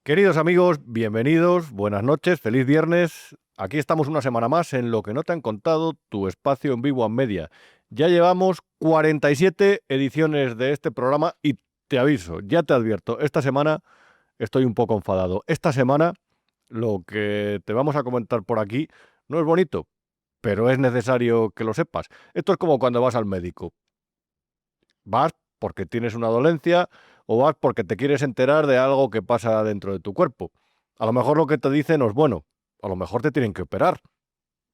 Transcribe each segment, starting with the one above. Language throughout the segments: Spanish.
Queridos amigos, bienvenidos, buenas noches, feliz viernes. Aquí estamos una semana más en Lo que no te han contado, tu espacio en Vivo and Media. Ya llevamos 47 ediciones de este programa y te aviso, ya te advierto, esta semana estoy un poco enfadado. Esta semana lo que te vamos a comentar por aquí no es bonito, pero es necesario que lo sepas. Esto es como cuando vas al médico. Vas porque tienes una dolencia o vas porque te quieres enterar de algo que pasa dentro de tu cuerpo. A lo mejor lo que te dicen no es bueno, a lo mejor te tienen que operar.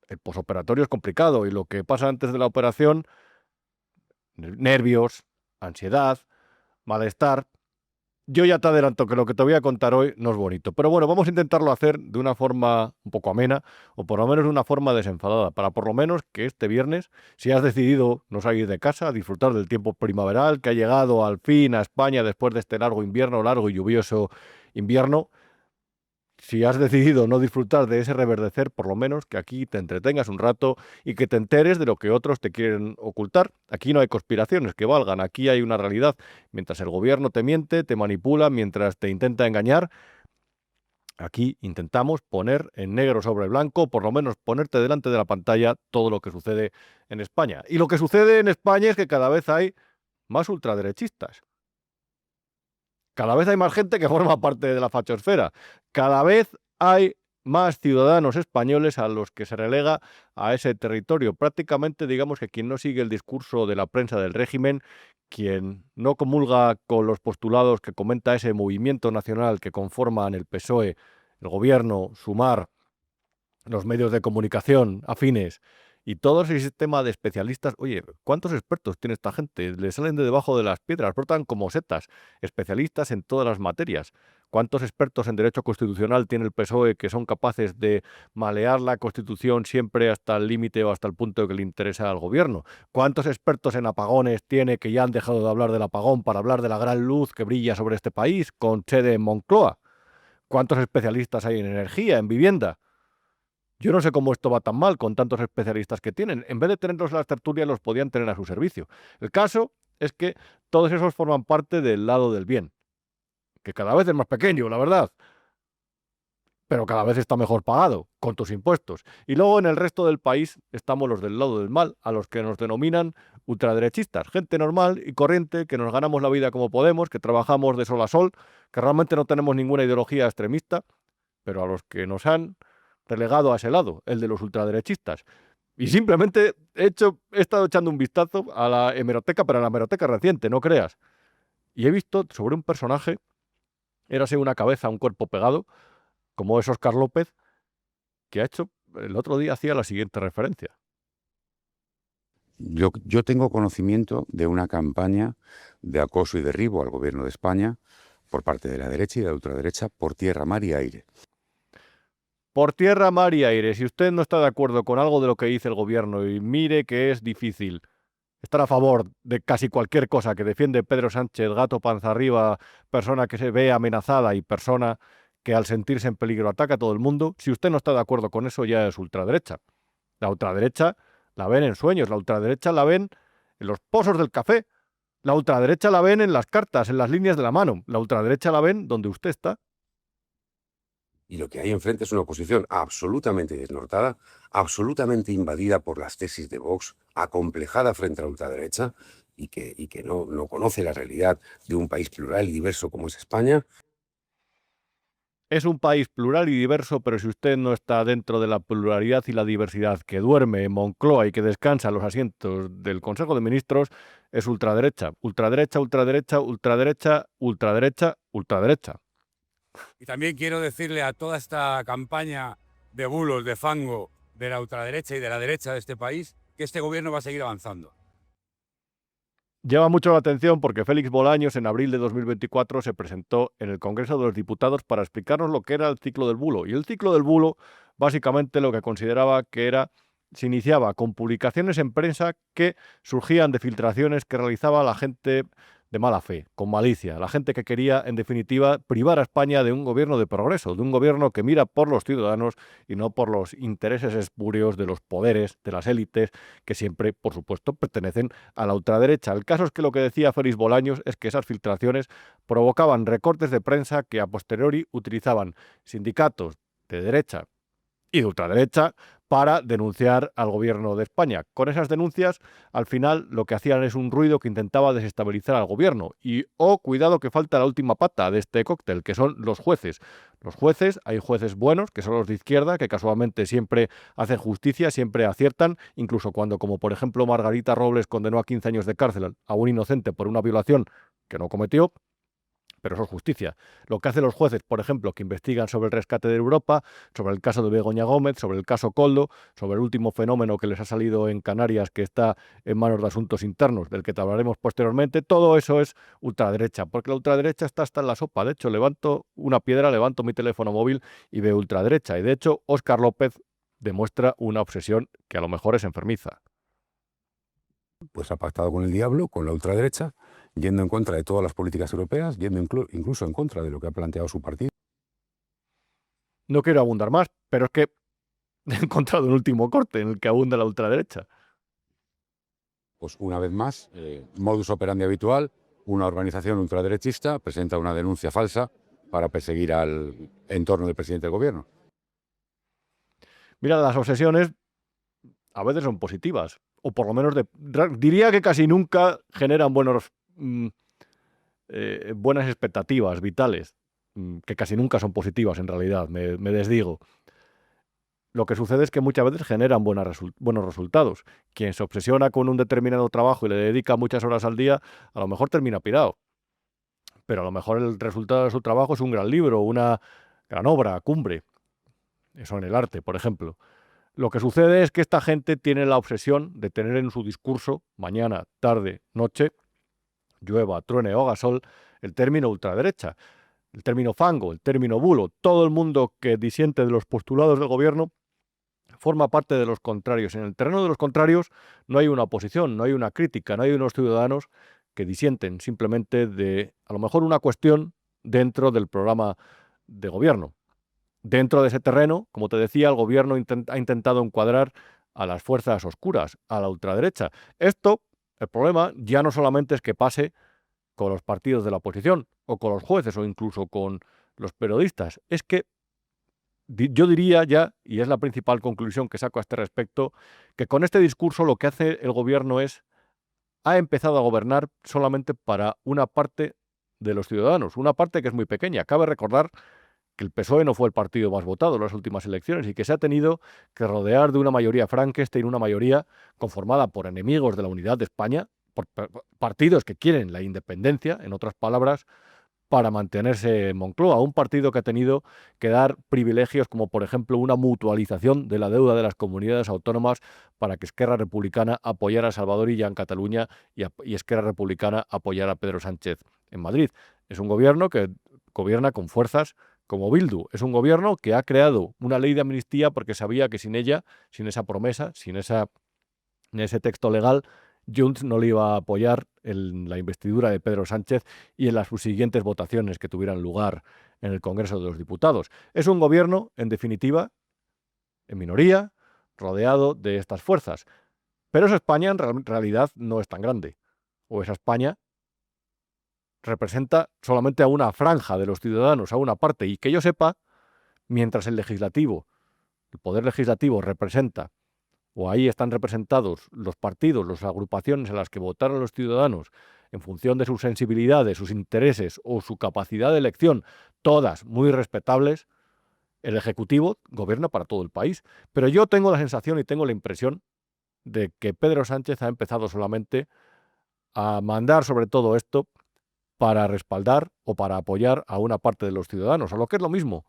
El posoperatorio es complicado y lo que pasa antes de la operación, nervios, ansiedad, malestar. Yo ya te adelanto que lo que te voy a contar hoy no es bonito, pero bueno, vamos a intentarlo hacer de una forma un poco amena o por lo menos de una forma desenfadada, para por lo menos que este viernes, si has decidido no salir de casa, disfrutar del tiempo primaveral que ha llegado al fin a España después de este largo invierno, largo y lluvioso invierno, si has decidido no disfrutar de ese reverdecer, por lo menos que aquí te entretengas un rato y que te enteres de lo que otros te quieren ocultar. Aquí no hay conspiraciones que valgan, aquí hay una realidad. Mientras el gobierno te miente, te manipula, mientras te intenta engañar, aquí intentamos poner en negro sobre blanco, por lo menos ponerte delante de la pantalla todo lo que sucede en España. Y lo que sucede en España es que cada vez hay más ultraderechistas. Cada vez hay más gente que forma parte de la fachosfera. Cada vez hay más ciudadanos españoles a los que se relega a ese territorio. Prácticamente, digamos que quien no sigue el discurso de la prensa del régimen, quien no comulga con los postulados que comenta ese movimiento nacional que conforman el PSOE, el gobierno, Sumar, los medios de comunicación afines y todo ese sistema de especialistas. Oye, ¿cuántos expertos tiene esta gente? Le salen de debajo de las piedras, brotan como setas, especialistas en todas las materias. ¿Cuántos expertos en derecho constitucional tiene el PSOE que son capaces de malear la Constitución siempre hasta el límite o hasta el punto que le interesa al gobierno? ¿Cuántos expertos en apagones tiene que ya han dejado de hablar del apagón para hablar de la gran luz que brilla sobre este país con sede en Moncloa? ¿Cuántos especialistas hay en energía, en vivienda? Yo no sé cómo esto va tan mal con tantos especialistas que tienen. En vez de tenerlos en las tertulias, los podían tener a su servicio. El caso es que todos esos forman parte del lado del bien, que cada vez es más pequeño, la verdad, pero cada vez está mejor pagado con tus impuestos. Y luego en el resto del país estamos los del lado del mal, a los que nos denominan ultraderechistas, gente normal y corriente, que nos ganamos la vida como podemos, que trabajamos de sol a sol, que realmente no tenemos ninguna ideología extremista, pero a los que nos han relegado a ese lado, el de los ultraderechistas. Y simplemente he estado echando un vistazo a la hemeroteca, pero a la hemeroteca reciente, no creas. Y he visto sobre un personaje, érase una cabeza, un cuerpo pegado, como es Óscar López, que ha hecho, el otro día hacía la siguiente referencia. Yo tengo conocimiento de una campaña de acoso y derribo al gobierno de España por parte de la derecha y de la ultraderecha por tierra, mar y aire. Por tierra, mar y aire, si usted no está de acuerdo con algo de lo que dice el gobierno y mire que es difícil estar a favor de casi cualquier cosa que defiende Pedro Sánchez, gato panza arriba, persona que se ve amenazada y persona que al sentirse en peligro ataca a todo el mundo, si usted no está de acuerdo con eso ya es ultraderecha. La ultraderecha la ven en sueños, la ultraderecha la ven en los pozos del café, la ultraderecha la ven en las cartas, en las líneas de la mano, la ultraderecha la ven donde usted está. Y lo que hay enfrente es una oposición absolutamente desnortada, absolutamente invadida por las tesis de Vox, acomplejada frente a la ultraderecha y que no conoce la realidad de un país plural y diverso como es España. Es un país plural y diverso, pero si usted no está dentro de la pluralidad y la diversidad que duerme en Moncloa y que descansa en los asientos del Consejo de Ministros, es ultraderecha. Ultraderecha, ultraderecha, ultraderecha, ultraderecha, ultraderecha. Y también quiero decirle a toda esta campaña de bulos, de fango, de la ultraderecha y de la derecha de este país, que este gobierno va a seguir avanzando. Llama mucho la atención porque Félix Bolaños en abril de 2024 se presentó en el Congreso de los Diputados para explicarnos lo que era el ciclo del bulo. Y el ciclo del bulo, básicamente lo que consideraba que era, se iniciaba con publicaciones en prensa que surgían de filtraciones que realizaba la gente de mala fe, con malicia, la gente que quería, en definitiva, privar a España de un gobierno de progreso, de un gobierno que mira por los ciudadanos y no por los intereses espurios de los poderes, de las élites, que siempre, por supuesto, pertenecen a la ultraderecha. El caso es que lo que decía Félix Bolaños es que esas filtraciones provocaban recortes de prensa que a posteriori utilizaban sindicatos de derecha y de ultraderecha para denunciar al gobierno de España. Con esas denuncias, al final, lo que hacían es un ruido que intentaba desestabilizar al gobierno. Y, cuidado que falta la última pata de este cóctel, que son los jueces. Los jueces, hay jueces buenos, que son los de izquierda, que casualmente siempre hacen justicia, siempre aciertan, incluso cuando, como por ejemplo, Margarita Robles condenó a 15 años de cárcel a un inocente por una violación que no cometió. Pero eso es justicia. Lo que hacen los jueces, por ejemplo, que investigan sobre el rescate de Europa, sobre el caso de Begoña Gómez, sobre el caso Koldo, sobre el último fenómeno que les ha salido en Canarias, que está en manos de asuntos internos, del que te hablaremos posteriormente, todo eso es ultraderecha, porque la ultraderecha está hasta en la sopa. De hecho, levanto una piedra, levanto mi teléfono móvil y veo ultraderecha. Y de hecho, Óscar López demuestra una obsesión que a lo mejor es enfermiza. Pues ha pactado con el diablo, con la ultraderecha, yendo en contra de todas las políticas europeas, yendo incluso en contra de lo que ha planteado su partido. No quiero abundar más, pero es que he encontrado un último corte en el que abunda la ultraderecha. Pues una vez más, modus operandi habitual, una organización ultraderechista presenta una denuncia falsa para perseguir al entorno del presidente del gobierno. Mira, las obsesiones a veces son positivas, o por lo menos diría que casi nunca generan buenas expectativas vitales, que casi nunca son positivas en realidad, me desdigo. Lo que sucede es que muchas veces generan buenos resultados. Quien se obsesiona con un determinado trabajo y le dedica muchas horas al día, a lo mejor termina pirado. Pero a lo mejor el resultado de su trabajo es un gran libro, una gran obra, cumbre. Eso en el arte, por ejemplo. Lo que sucede es que esta gente tiene la obsesión de tener en su discurso, mañana, tarde, noche, llueva, truene o haga sol, el término ultraderecha, el término fango, el término bulo. Todo el mundo que disiente de los postulados del gobierno forma parte de los contrarios. En el terreno de los contrarios no hay una oposición, no hay una crítica, no hay unos ciudadanos que disienten simplemente de, a lo mejor, una cuestión dentro del programa de gobierno. Dentro de ese terreno, como te decía, el gobierno ha intentado encuadrar a las fuerzas oscuras, a la ultraderecha. Esto, el problema, ya no solamente es que pase con los partidos de la oposición, o con los jueces, o incluso con los periodistas. Es que yo diría ya, y es la principal conclusión que saco a este respecto, que con este discurso lo que hace el gobierno ha empezado a gobernar solamente para una parte de los ciudadanos, una parte que es muy pequeña. Cabe recordar que el PSOE no fue el partido más votado en las últimas elecciones y que se ha tenido que rodear de una mayoría Frankenstein, una mayoría conformada por enemigos de la unidad de España, por partidos que quieren la independencia, en otras palabras, para mantenerse en Moncloa, un partido que ha tenido que dar privilegios como, por ejemplo, una mutualización de la deuda de las comunidades autónomas para que Esquerra Republicana apoyara a Salvador Illa en Cataluña y Esquerra Republicana apoyara a Pedro Sánchez en Madrid. Es un gobierno que gobierna con fuerzas como Bildu. Es un gobierno que ha creado una ley de amnistía porque sabía que sin ella, sin esa promesa, sin ese texto legal, Junts no le iba a apoyar en la investidura de Pedro Sánchez y en las subsiguientes votaciones que tuvieran lugar en el Congreso de los Diputados. Es un gobierno, en definitiva, en minoría, rodeado de estas fuerzas. Pero esa España en realidad no es tan grande. O esa España representa solamente a una franja de los ciudadanos, a una parte. Y que yo sepa, mientras el poder legislativo representa, o ahí están representados los partidos, las agrupaciones en las que votaron los ciudadanos en función de sus sensibilidades, sus intereses o su capacidad de elección, todas muy respetables, el Ejecutivo gobierna para todo el país. Pero yo tengo la sensación y tengo la impresión de que Pedro Sánchez ha empezado solamente a mandar sobre todo esto para respaldar o para apoyar a una parte de los ciudadanos, o lo que es lo mismo,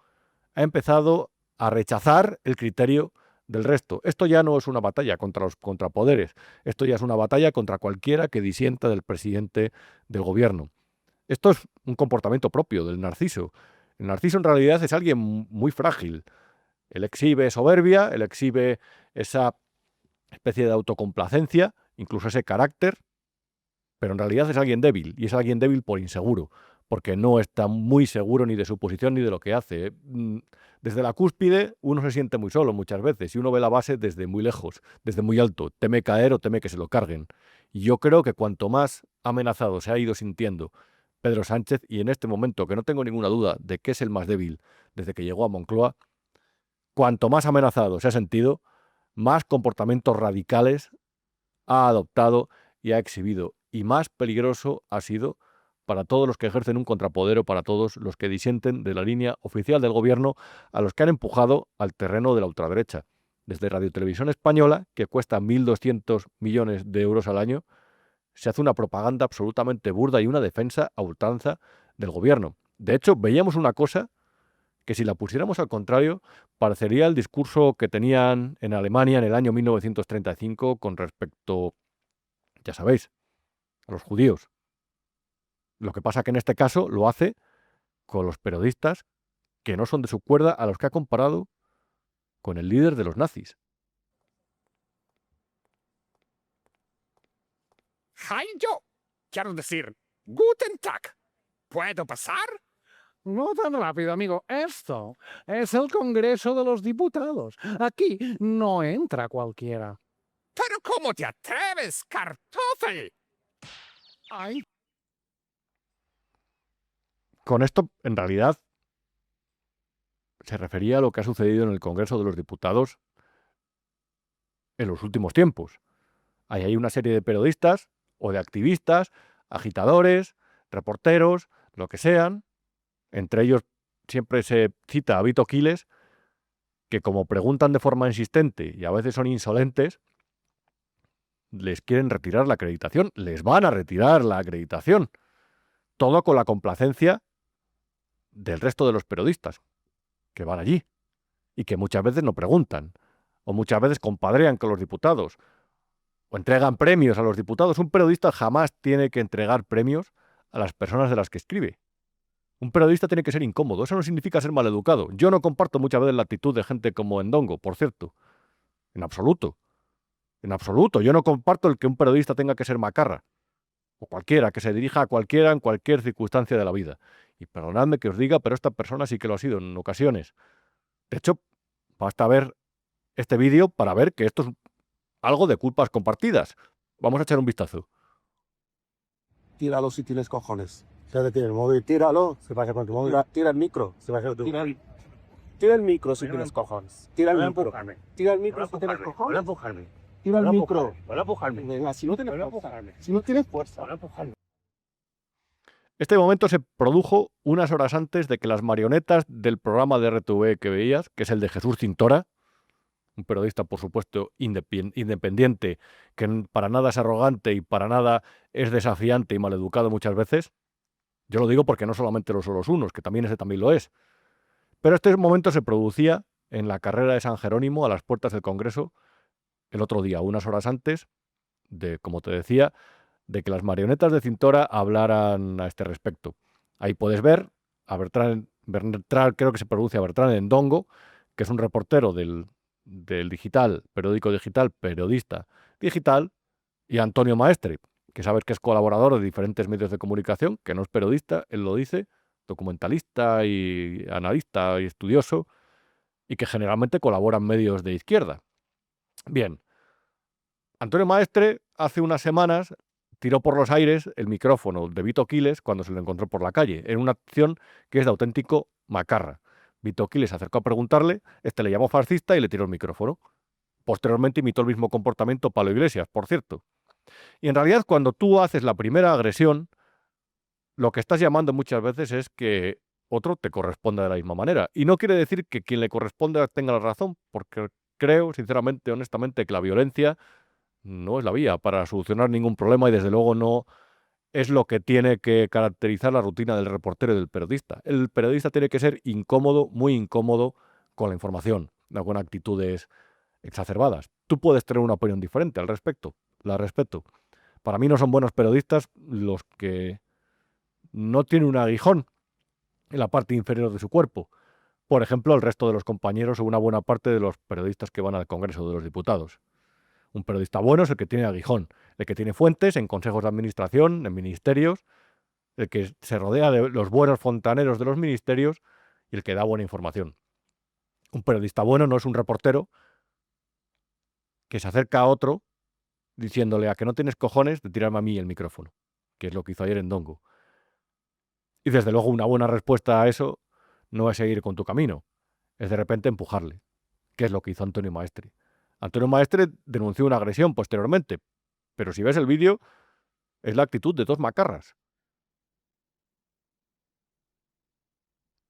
ha empezado a rechazar el criterio del resto. Esto ya no es una batalla contra los contrapoderes, esto ya es una batalla contra cualquiera que disienta del presidente del gobierno. Esto es un comportamiento propio del narciso. El narciso en realidad es alguien muy frágil. Él exhibe soberbia, él exhibe esa especie de autocomplacencia, incluso ese carácter, pero en realidad es alguien débil, y es alguien débil por inseguro, porque no está muy seguro ni de su posición ni de lo que hace. Desde la cúspide uno se siente muy solo muchas veces, y uno ve la base desde muy lejos, desde muy alto, teme caer o teme que se lo carguen. Y yo creo que cuanto más amenazado se ha ido sintiendo Pedro Sánchez, y en este momento que no tengo ninguna duda de que es el más débil desde que llegó a Moncloa, cuanto más amenazado se ha sentido, más comportamientos radicales ha adoptado y ha exhibido, y más peligroso ha sido para todos los que ejercen un contrapoder o para todos los que disienten de la línea oficial del gobierno, a los que han empujado al terreno de la ultraderecha. Desde Radio Televisión Española, que cuesta 1.200 millones de euros al año, se hace una propaganda absolutamente burda y una defensa a ultranza del gobierno. De hecho, veíamos una cosa que, si la pusiéramos al contrario, parecería el discurso que tenían en Alemania en el año 1935 con respecto, ya sabéis, a los judíos. Lo que pasa que en este caso lo hace con los periodistas que no son de su cuerda, a los que ha comparado con el líder de los nazis. Heil yo. Quiero decir, Guten Tag. ¿Puedo pasar? No tan rápido, amigo. Esto es el Congreso de los Diputados. Aquí no entra cualquiera. ¿Pero cómo te atreves, Kartoffel? Ay, Con esto, en realidad, se refería a lo que ha sucedido en el Congreso de los Diputados en los últimos tiempos. Ahí hay una serie de periodistas o de activistas, agitadores, reporteros, lo que sean. Entre ellos siempre se cita a Vito Quiles, que como preguntan de forma insistente y a veces son insolentes, les quieren retirar la acreditación, les van a retirar la acreditación. Todo con la complacencia del resto de los periodistas que van allí y que muchas veces no preguntan, o muchas veces compadrean con los diputados, o entregan premios a los diputados. Un periodista jamás tiene que entregar premios a las personas de las que escribe. Un periodista tiene que ser incómodo. Eso no significa ser maleducado. Yo no comparto muchas veces la actitud de gente como Endongo, por cierto. En absoluto. En absoluto. Yo no comparto el que un periodista tenga que ser macarra. O cualquiera, que se dirija a cualquiera en cualquier circunstancia de la vida. Y perdonadme que os diga, pero esta persona sí que lo ha sido en ocasiones. De hecho, basta ver este vídeo para ver que esto es algo de culpas compartidas. Vamos a echar un vistazo. Tíralo si tienes cojones. Quédate en el móvil. Tíralo. Se pasa con tu móvil. Tira el micro. Se pasa con tu móvil. Tira el micro si tienes cojones. Tira el Voy a micro. empujarme. Tira el Voy a micro si tienes empujarme. Voy a cojones. empujarme. Tira el Voy a micro. empujarme. Voy a empujarme. Venga, si no tienes Voy a fuerza. empujarme. Si no tienes fuerza. Voy a empujarme. Este momento se produjo unas horas antes de que las marionetas del programa de RTV que veías, que es el de Jesús Cintora, un periodista, por supuesto, independiente, que para nada es arrogante y para nada es desafiante y maleducado muchas veces. Yo lo digo porque no solamente lo son los unos, que también ese también lo es. Pero este momento se producía en la carrera de San Jerónimo, a las puertas del Congreso, el otro día, unas horas antes de, como te decía, de que las marionetas de Cintora hablaran a este respecto. Ahí puedes ver a Bertrand, creo que se produce a Bertrand Endongo, que es un reportero del digital, periódico digital, periodista digital, y Antonio Maestre, que sabes que es colaborador de diferentes medios de comunicación, que no es periodista, él lo dice, documentalista y analista y estudioso, y que generalmente colabora en medios de izquierda. Bien, Antonio Maestre hace unas semanas tiró por los aires el micrófono de Vito Quiles cuando se lo encontró por la calle, en una acción que es de auténtico macarra. Vito Quiles se acercó a preguntarle, este le llamó fascista y le tiró el micrófono. Posteriormente imitó el mismo comportamiento Pablo Iglesias, por cierto. Y en realidad, cuando tú haces la primera agresión, lo que estás llamando muchas veces es que otro te corresponda de la misma manera. Y no quiere decir que quien le corresponda tenga la razón, porque creo, sinceramente, honestamente, que la violencia no es la vía para solucionar ningún problema y desde luego no es lo que tiene que caracterizar la rutina del reportero y del periodista. El periodista tiene que ser incómodo, muy incómodo con la información, no con actitudes exacerbadas. Tú puedes tener una opinión diferente al respecto, la respeto. Para mí no son buenos periodistas los que no tienen un aguijón en la parte inferior de su cuerpo. Por ejemplo, el resto de los compañeros o una buena parte de los periodistas que van al Congreso de los Diputados. Un periodista bueno es el que tiene aguijón, el que tiene fuentes en consejos de administración, en ministerios, el que se rodea de los buenos fontaneros de los ministerios y el que da buena información. Un periodista bueno no es un reportero que se acerca a otro diciéndole a que no tienes cojones de tirarme a mí el micrófono, que es lo que hizo ayer en Dongo. Y desde luego una buena respuesta a eso no es seguir con tu camino, es de repente empujarle, que es lo que hizo Antonio Maestre. Antonio Maestre denunció una agresión posteriormente, pero si ves el vídeo, es la actitud de dos macarras.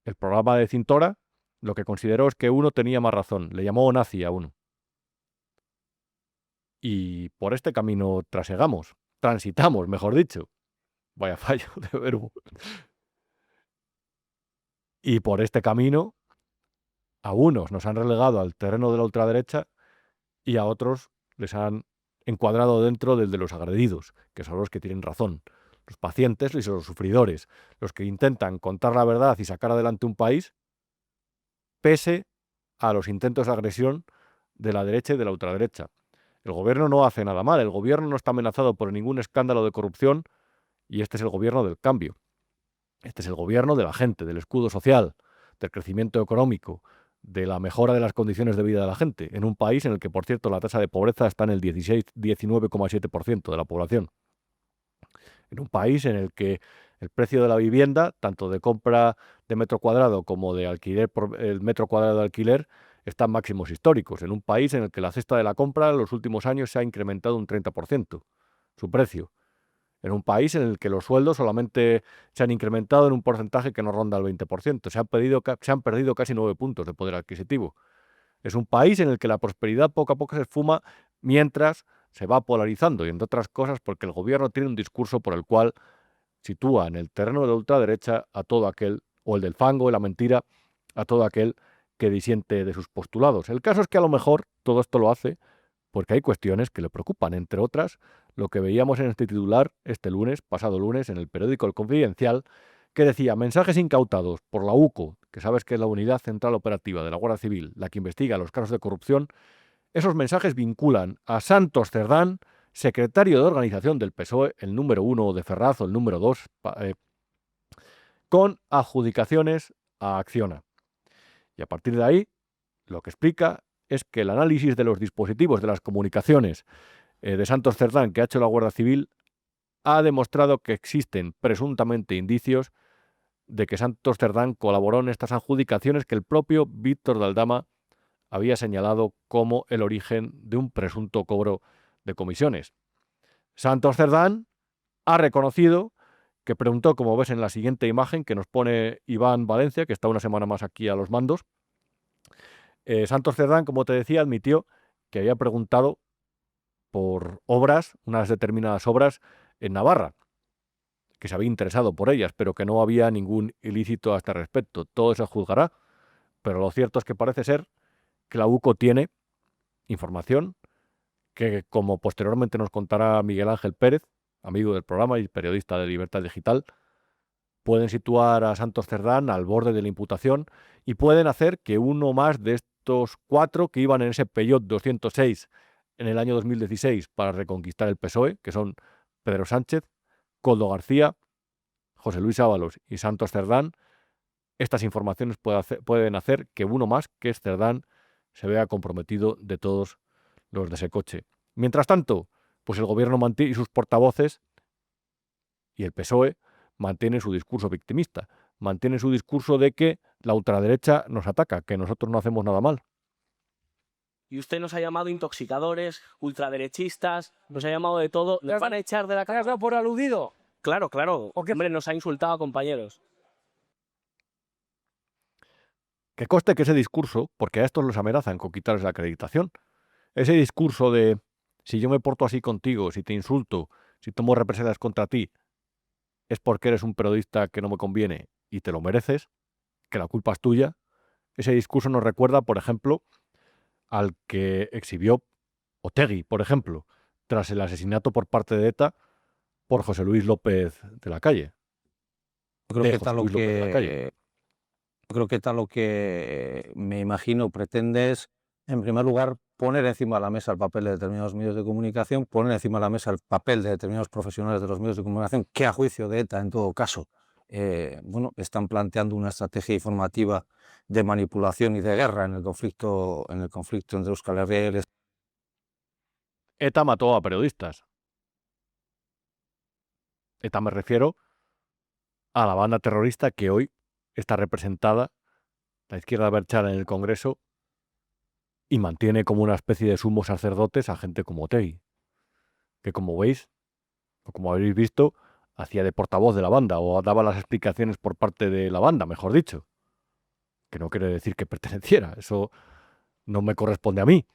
El programa de Cintora lo que consideró es que uno tenía más razón, le llamó nazi a uno. Y por este camino transitamos, mejor dicho. Vaya fallo de verbo. Y por este camino, a unos nos han relegado al terreno de la ultraderecha y a otros les han encuadrado dentro del de los agredidos, que son los que tienen razón, los pacientes y los sufridores, los que intentan contar la verdad y sacar adelante un país, pese a los intentos de agresión de la derecha y de la ultraderecha. El gobierno no hace nada mal, el gobierno no está amenazado por ningún escándalo de corrupción y este es el gobierno del cambio. Este es el gobierno de la gente, del escudo social, del crecimiento económico, de la mejora de las condiciones de vida de la gente, en un país en el que, por cierto, la tasa de pobreza está en el 19,7% de la población. En un país en el que el precio de la vivienda, tanto de compra de metro cuadrado como de alquiler por el metro cuadrado de alquiler, están máximos históricos. En un país en el que la cesta de la compra en los últimos años se ha incrementado un 30%, su precio. En un país en el que los sueldos solamente se han incrementado en un porcentaje que no ronda el 20%. Se han perdido casi 9 puntos de poder adquisitivo. Es un país en el que la prosperidad poco a poco se esfuma mientras se va polarizando y, entre otras cosas, porque el gobierno tiene un discurso por el cual sitúa en el terreno de la ultraderecha a todo aquel, o el del fango, de la mentira, a todo aquel que disiente de sus postulados. El caso es que a lo mejor todo esto lo hace porque hay cuestiones que le preocupan, entre otras, lo que veíamos en este titular pasado lunes, en el periódico El Confidencial, que decía: mensajes incautados por la UCO, que sabes que es la Unidad Central Operativa de la Guardia Civil, la que investiga los casos de corrupción. Esos mensajes vinculan a Santos Cerdán, secretario de organización del PSOE, el número 1 de Ferraz o el número 2, con adjudicaciones a Acciona. Y a partir de ahí, lo que explica es que el análisis de los dispositivos de las comunicaciones de Santos Cerdán que ha hecho la Guardia Civil ha demostrado que existen presuntamente indicios de que Santos Cerdán colaboró en estas adjudicaciones que el propio Víctor de Aldama había señalado como el origen de un presunto cobro de comisiones. Santos Cerdán ha reconocido que preguntó, como ves en la siguiente imagen que nos pone Iván Valencia, que está una semana más aquí a los mandos. Santos Cerdán, como te decía, admitió que había preguntado por obras, unas determinadas obras en Navarra, que se había interesado por ellas, pero que no había ningún ilícito a este respecto. Todo se juzgará, pero lo cierto es que parece ser que la UCO tiene información que, como posteriormente nos contará Miguel Ángel Pérez, amigo del programa y periodista de Libertad Digital, pueden situar a Santos Cerdán al borde de la imputación y pueden hacer que uno más de estos 4 que iban en ese Peugeot 206 en el año 2016 para reconquistar el PSOE, que son Pedro Sánchez, Koldo García, José Luis Ábalos y Santos Cerdán, estas informaciones pueden hacer que uno más, que es Cerdán, se vea comprometido de todos los de ese coche. Mientras tanto, pues el gobierno y sus portavoces y el PSOE mantienen su discurso victimista, mantienen su discurso de que la ultraderecha nos ataca, que nosotros no hacemos nada mal. Y usted nos ha llamado intoxicadores, ultraderechistas, nos ha llamado de todo. ¿Nos van a echar de la casa? ¿Te has dado por aludido? Claro, claro. ¿O qué? Hombre, nos ha insultado a compañeros. Que conste que ese discurso, porque a estos los amenazan con quitarles la acreditación, ese discurso de si yo me porto así contigo, si te insulto, si tomo represalias contra ti, es porque eres un periodista que no me conviene y te lo mereces, que la culpa es tuya. Ese discurso nos recuerda, por ejemplo, al que exhibió Otegi, por ejemplo, tras el asesinato por parte de ETA por José Luis López de la Calle. Yo creo que tal lo que me imagino pretende es, en primer lugar, poner encima de la mesa el papel de determinados medios de comunicación, poner encima de la mesa el papel de determinados profesionales de los medios de comunicación, que a juicio de ETA, en todo caso, están planteando una estrategia informativa de manipulación y de guerra en el conflicto entre Euskal Herria y el Estado. ETA mató a periodistas. ETA me refiero a la banda terrorista que hoy está representada, la izquierda abertzale, en el Congreso, y mantiene como una especie de sumos sacerdotes a gente como Otegi, que como veis, o como habéis visto, hacía de portavoz de la banda, o daba las explicaciones por parte de la banda, mejor dicho. Que no quiere decir que perteneciera, eso no me corresponde a mí,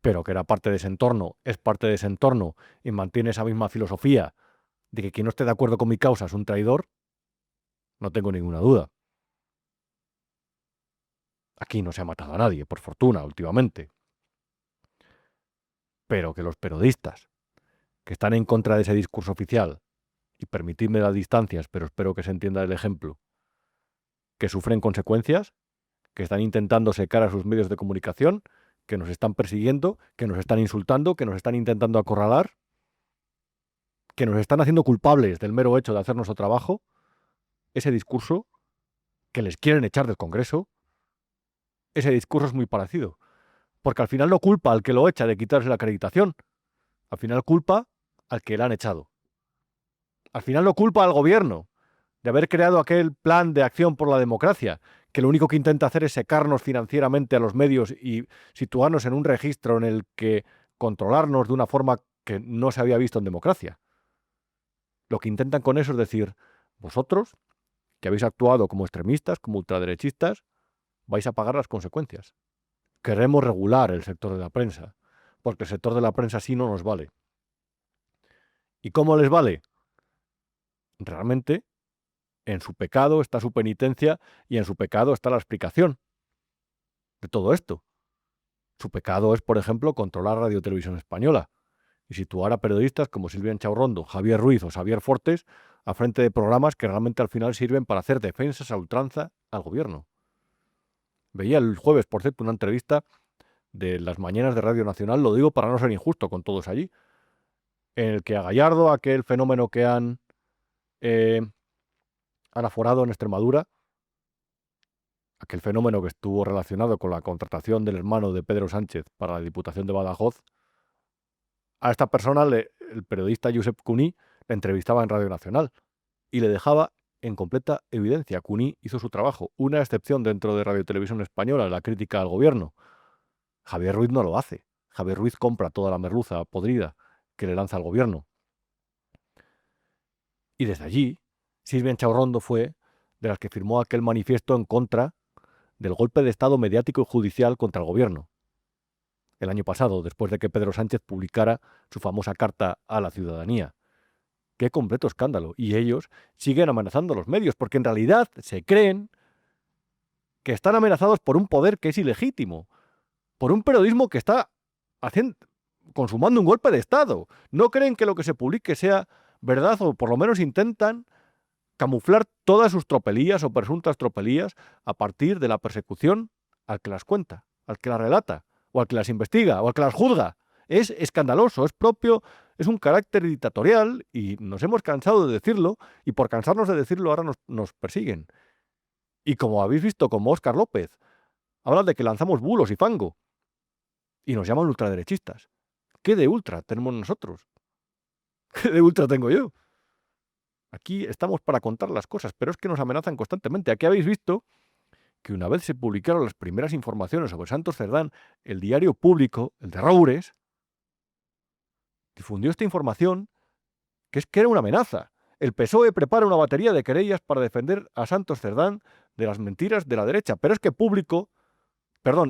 pero que era parte de ese entorno, es parte de ese entorno, y mantiene esa misma filosofía de que quien no esté de acuerdo con mi causa es un traidor, no tengo ninguna duda. Aquí no se ha matado a nadie, por fortuna, últimamente. Pero que los periodistas que están en contra de ese discurso oficial, y permitidme las distancias, pero espero que se entienda el ejemplo, que sufren consecuencias, que están intentando secar a sus medios de comunicación, que nos están persiguiendo, que nos están insultando, que nos están intentando acorralar, que nos están haciendo culpables del mero hecho de hacer nuestro trabajo, ese discurso, que les quieren echar del Congreso, ese discurso es muy parecido. Porque al final no culpa al que lo echa de quitarse la acreditación. Al final culpa al que le han echado. Al final no culpa al gobierno de haber creado aquel plan de acción por la democracia, que lo único que intenta hacer es secarnos financieramente a los medios y situarnos en un registro en el que controlarnos de una forma que no se había visto en democracia. Lo que intentan con eso es decir, vosotros, que habéis actuado como extremistas, como ultraderechistas, vais a pagar las consecuencias. Queremos regular el sector de la prensa, porque el sector de la prensa sí no nos vale. ¿Y cómo les vale? Realmente, en su pecado está su penitencia y en su pecado está la explicación de todo esto. Su pecado es, por ejemplo, controlar Radio Televisión Española y situar a periodistas como Silvia Enchaurrondo, Javier Ruiz o Xavier Fortes a frente de programas que realmente al final sirven para hacer defensas a ultranza al gobierno. Veía el jueves, por cierto, una entrevista de las mañanas de Radio Nacional, lo digo para no ser injusto con todos allí, en el que a Gallardo, aquel fenómeno que han aforado en Extremadura, aquel fenómeno que estuvo relacionado con la contratación del hermano de Pedro Sánchez para la Diputación de Badajoz, a esta persona, el periodista Josep Cuní, le entrevistaba en Radio Nacional y le dejaba en completa evidencia. Cuní hizo su trabajo, una excepción dentro de Radio Televisión Española, la crítica al gobierno. Javier Ruiz no lo hace. Javier Ruiz compra toda la merluza podrida que le lanza al gobierno. Y desde allí, Silvia Enchaurrondo fue de las que firmó aquel manifiesto en contra del golpe de Estado mediático y judicial contra el gobierno. El año pasado, después de que Pedro Sánchez publicara su famosa carta a la ciudadanía. ¡Qué completo escándalo! Y ellos siguen amenazando a los medios, porque en realidad se creen que están amenazados por un poder que es ilegítimo, por un periodismo que está consumando un golpe de Estado. No creen que lo que se publique sea verdad, o por lo menos intentan camuflar todas sus tropelías o presuntas tropelías a partir de la persecución al que las cuenta, al que las relata, o al que las investiga, o al que las juzga. Es escandaloso, es propio, es un carácter dictatorial y nos hemos cansado de decirlo, y por cansarnos de decirlo ahora nos persiguen. Y como habéis visto, como Óscar López, hablan de que lanzamos bulos y fango y nos llaman ultraderechistas. ¿Qué de ultra tenemos nosotros? ¿Qué de ultra tengo yo? Aquí estamos para contar las cosas, pero es que nos amenazan constantemente. Aquí habéis visto que una vez se publicaron las primeras informaciones sobre Santos Cerdán, el diario público, el de Roures, difundió esta información que era una amenaza. El PSOE prepara una batería de querellas para defender a Santos Cerdán de las mentiras de la derecha. Pero es que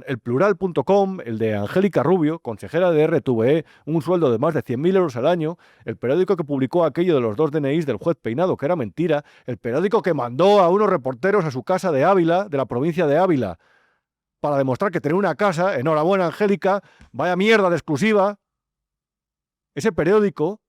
el plural.com, el de Angélica Rubio, consejera de RTVE, un sueldo de más de 100.000 euros al año, el periódico que publicó aquello de los 2 DNIs del juez Peinado, que era mentira, el periódico que mandó a unos reporteros a su casa de Ávila, de la provincia de Ávila, para demostrar que tenía una casa, enhorabuena Angélica, vaya mierda de exclusiva. Ese periódico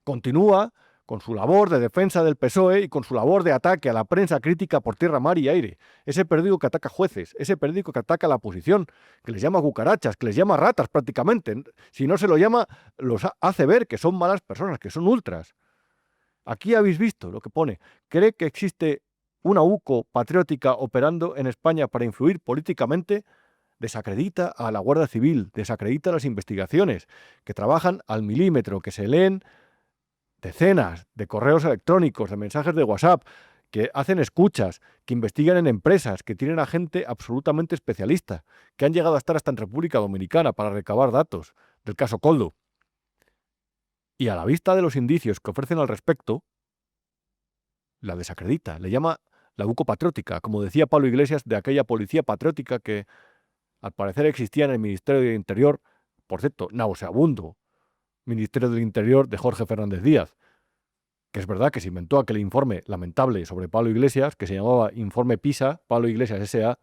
continúa con su labor de defensa del PSOE y con su labor de ataque a la prensa crítica por tierra, mar y aire. Ese periódico que ataca jueces, ese periódico que ataca a la oposición, que les llama cucarachas, que les llama ratas prácticamente. Si no se lo llama, los hace ver que son malas personas, que son ultras. Aquí habéis visto lo que pone. ¿Cree que existe una UCO patriótica operando en España para influir políticamente? Desacredita a la Guardia Civil, desacredita las investigaciones, que trabajan al milímetro, que se leen decenas de correos electrónicos, de mensajes de WhatsApp, que hacen escuchas, que investigan en empresas, que tienen a gente absolutamente especialista, que han llegado a estar hasta en República Dominicana para recabar datos del caso Coldo. Y a la vista de los indicios que ofrecen al respecto, la desacredita, le llama la UCO patriótica, como decía Pablo Iglesias, de aquella policía patriótica que al parecer existía en el Ministerio del Interior, por cierto, nauseabundo Ministerio del Interior de Jorge Fernández Díaz, que es verdad que se inventó aquel informe lamentable sobre Pablo Iglesias, que se llamaba Informe PISA, Pablo Iglesias S.A.,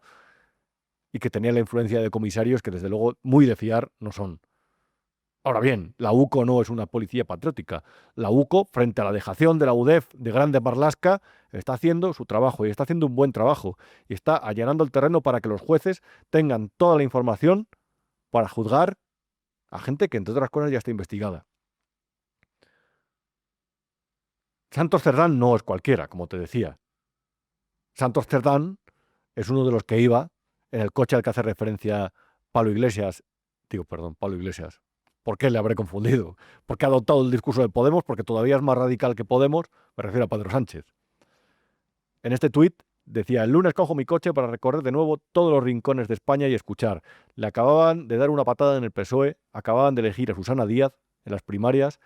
y que tenía la influencia de comisarios que desde luego muy de fiar no son. Ahora bien, la UCO no es una policía patriótica. La UCO, frente a la dejación de la UDEF de Grande Marlaska, está haciendo su trabajo y está haciendo un buen trabajo y está allanando el terreno para que los jueces tengan toda la información para juzgar a gente que, entre otras cosas, ya está investigada. Santos Cerdán no es cualquiera, como te decía. Santos Cerdán es uno de los que iba en el coche al que hace referencia Pablo Iglesias. Pablo Iglesias. ¿Por qué le habré confundido? Porque ha adoptado el discurso de Podemos, porque todavía es más radical que Podemos, me refiero a Pedro Sánchez. En este tuit decía: el lunes cojo mi coche para recorrer de nuevo todos los rincones de España y escuchar. Le acababan de dar una patada en el PSOE, acababan de elegir a Susana Díaz en las primarias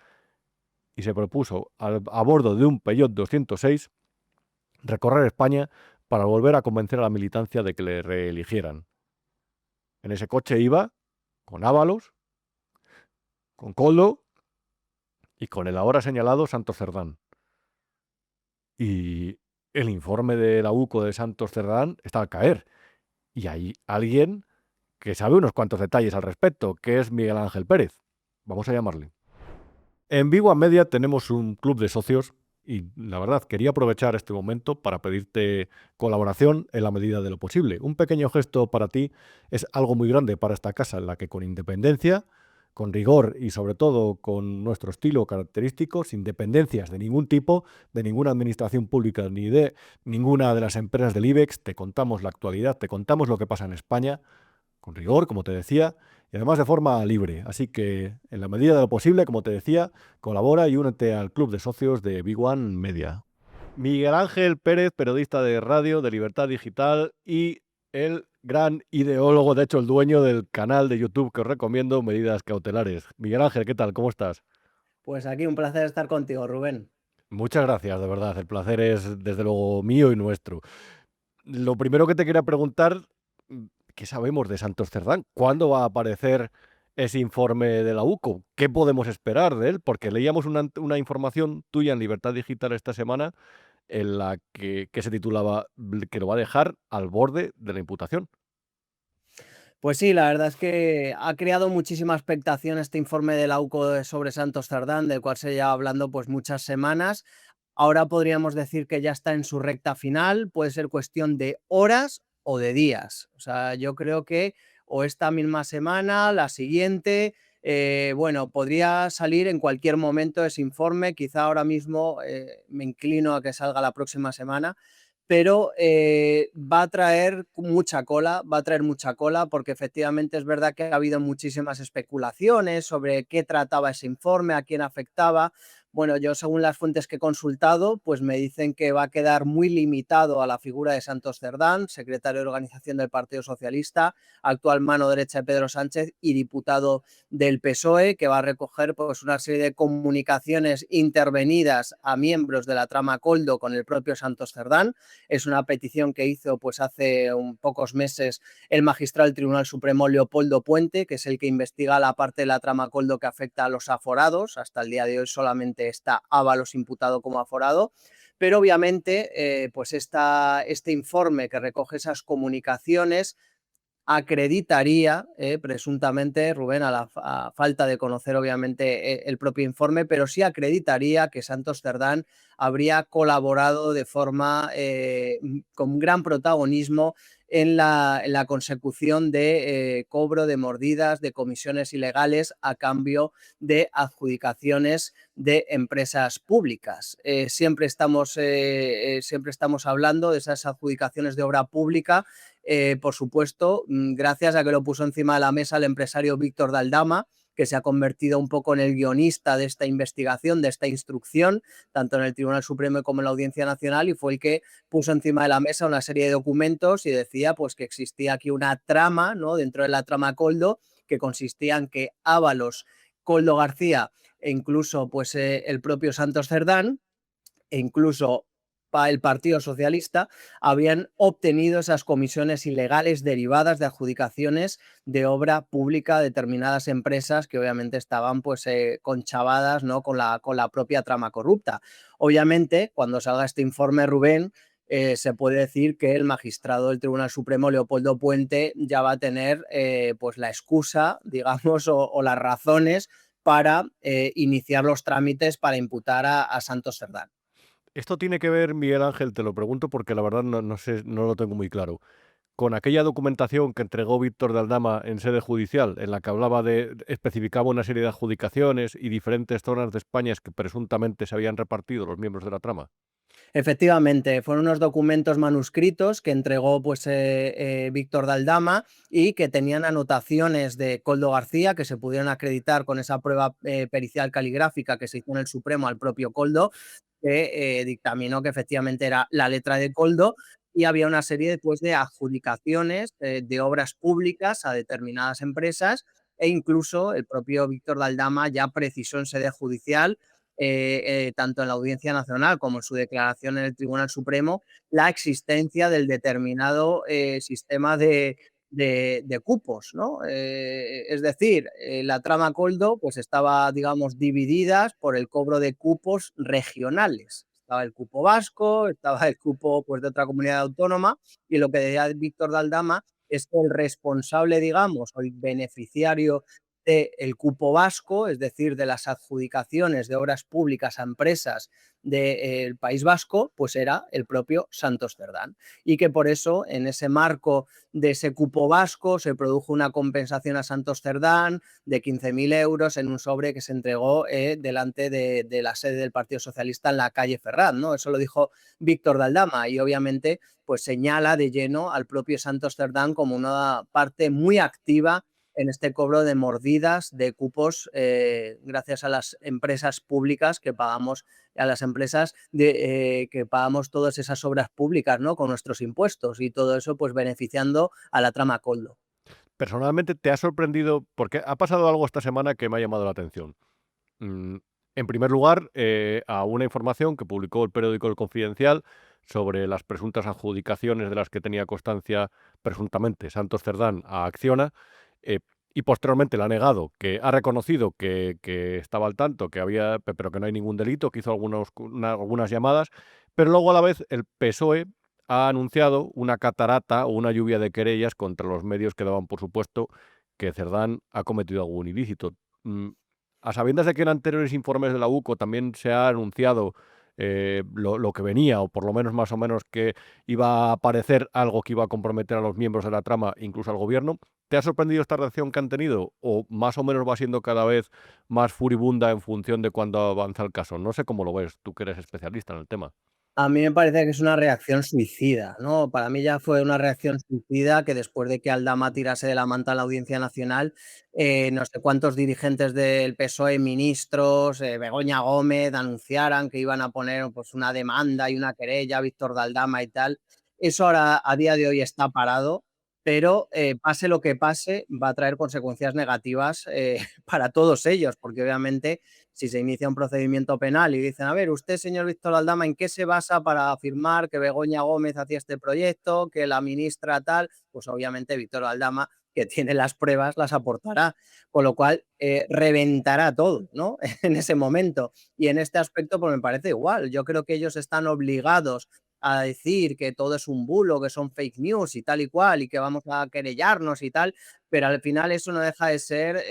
y se propuso a bordo de un Peugeot 206 recorrer España para volver a convencer a la militancia de que le reeligieran. En ese coche iba con Ábalos, con Coldo y con el ahora señalado Santos Cerdán. Y el informe de la UCO de Santos Cerdán está al caer. Y hay alguien que sabe unos cuantos detalles al respecto, que es Miguel Ángel Pérez. Vamos a llamarle. En Big One Media tenemos un club de socios y la verdad quería aprovechar este momento para pedirte colaboración en la medida de lo posible. Un pequeño gesto para ti es algo muy grande para esta casa, en la que con independencia, con rigor y sobre todo con nuestro estilo característico, sin dependencias de ningún tipo, de ninguna administración pública ni de ninguna de las empresas del IBEX, te contamos la actualidad, te contamos lo que pasa en España, con rigor, como te decía, y además de forma libre. Así que, en la medida de lo posible, como te decía, colabora y únete al club de socios de Big One Media. Miguel Ángel Pérez, periodista de radio, de Libertad Digital y el gran ideólogo, de hecho el dueño del canal de YouTube que os recomiendo, Medidas Cautelares. Miguel Ángel, ¿qué tal? ¿Cómo estás? Pues aquí un placer estar contigo, Rubén. Muchas gracias, de verdad. El placer es desde luego mío y nuestro. Lo primero que te quería preguntar, ¿qué sabemos de Santos Cerdán? ¿Cuándo va a aparecer ese informe de la UCO? ¿Qué podemos esperar de él? Porque leíamos una información tuya en Libertad Digital esta semana en la que se titulaba que lo va a dejar al borde de la imputación. Pues sí, la verdad es que ha creado muchísima expectación este informe de la UCO sobre Santos Cerdán, del cual se lleva hablando pues muchas semanas. Ahora podríamos decir que ya está en su recta final, puede ser cuestión de horas o de días. O sea, yo creo que o esta misma semana, la siguiente, bueno, podría salir en cualquier momento ese informe. Quizá ahora mismo me inclino a que salga la próxima semana, pero va a traer mucha cola, porque efectivamente es verdad que ha habido muchísimas especulaciones sobre qué trataba ese informe, a quién afectaba. Bueno, yo según las fuentes que he consultado, pues me dicen que va a quedar muy limitado a la figura de Santos Cerdán, secretario de organización del Partido Socialista, actual mano derecha de Pedro Sánchez y diputado del PSOE, que va a recoger pues una serie de comunicaciones intervenidas a miembros de la trama Coldo con el propio Santos Cerdán. Es una petición que hizo pues hace pocos meses el magistrado del Tribunal Supremo Leopoldo Puente, que es el que investiga la parte de la trama Coldo que afecta a los aforados. Hasta el día de hoy solamente está Ábalos imputado como aforado, pero obviamente pues este informe que recoge esas comunicaciones acreditaría, presuntamente, Rubén, a falta de conocer obviamente el propio informe, pero sí acreditaría que Santos Cerdán habría colaborado de forma con gran protagonismo en la consecución de cobro de mordidas, de comisiones ilegales a cambio de adjudicaciones de empresas públicas. Siempre estamos hablando de esas adjudicaciones de obra pública, por supuesto, gracias a que lo puso encima de la mesa el empresario Víctor Daldama, que se ha convertido un poco en el guionista de esta investigación, de esta instrucción, tanto en el Tribunal Supremo como en la Audiencia Nacional, y fue el que puso encima de la mesa una serie de documentos y decía pues, que existía aquí una trama, ¿no?, dentro de la trama Koldo, que consistía en que Ábalos, Koldo García e incluso pues, el propio Santos Cerdán, e incluso el Partido Socialista, habían obtenido esas comisiones ilegales derivadas de adjudicaciones de obra pública a determinadas empresas que obviamente estaban pues, conchavadas, ¿no?, con la propia trama corrupta. Obviamente, cuando salga este informe, Rubén, se puede decir que el magistrado del Tribunal Supremo, Leopoldo Puente, ya va a tener pues la excusa, digamos, o las razones para iniciar los trámites para imputar a Santos Cerdán. Esto tiene que ver, Miguel Ángel, te lo pregunto porque la verdad no sé, no lo tengo muy claro, con aquella documentación que entregó Víctor de Aldama en sede judicial, en la que especificaba una serie de adjudicaciones y diferentes zonas de España que presuntamente se habían repartido los miembros de la trama. Efectivamente, fueron unos documentos manuscritos que entregó pues, Víctor Daldama y que tenían anotaciones de Koldo García que se pudieron acreditar con esa prueba pericial caligráfica que se hizo en el Supremo al propio Koldo, que dictaminó que efectivamente era la letra de Koldo, y había una serie pues, de adjudicaciones de obras públicas a determinadas empresas, e incluso el propio Víctor Daldama ya precisó en sede judicial, tanto en la Audiencia Nacional como en su declaración en el Tribunal Supremo, la existencia del determinado sistema de cupos, ¿no? Es decir, la trama Koldo pues, estaba, digamos, dividida por el cobro de cupos regionales. Estaba el cupo vasco, estaba el cupo pues, de otra comunidad autónoma, y lo que decía Víctor Daldama es que el responsable, digamos, o el beneficiario del cupo vasco, es decir, de las adjudicaciones de obras públicas a empresas del País Vasco, pues era el propio Santos Cerdán. Y que por eso, en ese marco de ese cupo vasco, se produjo una compensación a Santos Cerdán de 15.000 euros en un sobre que se entregó delante de la sede del Partido Socialista en la calle Ferraz, ¿no? Eso lo dijo Víctor Daldama, y obviamente pues señala de lleno al propio Santos Cerdán como una parte muy activa en este cobro de mordidas de cupos gracias a las empresas públicas que pagamos, a las empresas que pagamos todas esas obras públicas, ¿no?, con nuestros impuestos, y todo eso pues beneficiando a la trama Koldo. Personalmente, ¿te ha sorprendido? Porque ha pasado algo esta semana que me ha llamado la atención. En primer lugar, a una información que publicó el periódico El Confidencial sobre las presuntas adjudicaciones de las que tenía constancia presuntamente Santos Cerdán a Acciona, y posteriormente la ha negado, que ha reconocido que estaba al tanto, pero que no hay ningún delito, que hizo algunas llamadas, pero luego a la vez el PSOE ha anunciado una catarata o una lluvia de querellas contra los medios que daban por supuesto que Cerdán ha cometido algún ilícito. A sabiendas de que en anteriores informes de la UCO también se ha anunciado lo que venía, o por lo menos más o menos que iba a aparecer algo que iba a comprometer a los miembros de la trama, incluso al gobierno, ¿te ha sorprendido esta reacción que han tenido? ¿O más o menos va siendo cada vez más furibunda en función de cuándo avanza el caso? No sé cómo lo ves, tú que eres especialista en el tema. A mí me parece que es una reacción suicida, ¿no? Para mí ya fue una reacción suicida que después de que Aldama tirase de la manta en la Audiencia Nacional, no sé cuántos dirigentes del PSOE, ministros, Begoña Gómez, anunciaran que iban a poner pues, una demanda y una querella a Víctor de Aldama y tal. Eso ahora a día de hoy está parado, pero pase lo que pase, va a traer consecuencias negativas para todos ellos, porque obviamente si se inicia un procedimiento penal y dicen, a ver, usted, señor Víctor Aldama, ¿en qué se basa para afirmar que Begoña Gómez hacía este proyecto, que la ministra tal? Pues obviamente Víctor Aldama, que tiene las pruebas, las aportará, con lo cual reventará todo, ¿no? En ese momento. Y en este aspecto, pues me parece igual. Yo creo que ellos están obligados a decir que todo es un bulo, que son fake news y tal y cual, y que vamos a querellarnos y tal, pero al final eso no deja de ser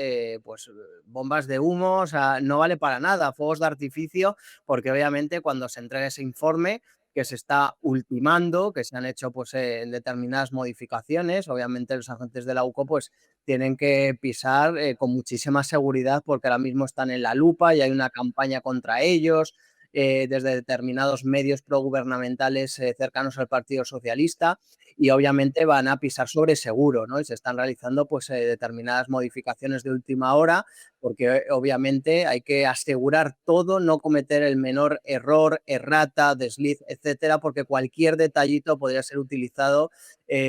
pues bombas de humo, o sea, no vale para nada, fuegos de artificio, porque obviamente cuando se entregue ese informe que se está ultimando, que se han hecho pues determinadas modificaciones, obviamente los agentes de la UCO pues tienen que pisar con muchísima seguridad porque ahora mismo están en la lupa y hay una campaña contra ellos desde determinados medios progubernamentales cercanos al Partido Socialista y obviamente van a pisar sobre seguro, ¿no? Y se están realizando pues determinadas modificaciones de última hora porque obviamente hay que asegurar todo, no cometer el menor error, errata, desliz, etcétera, porque cualquier detallito podría ser utilizado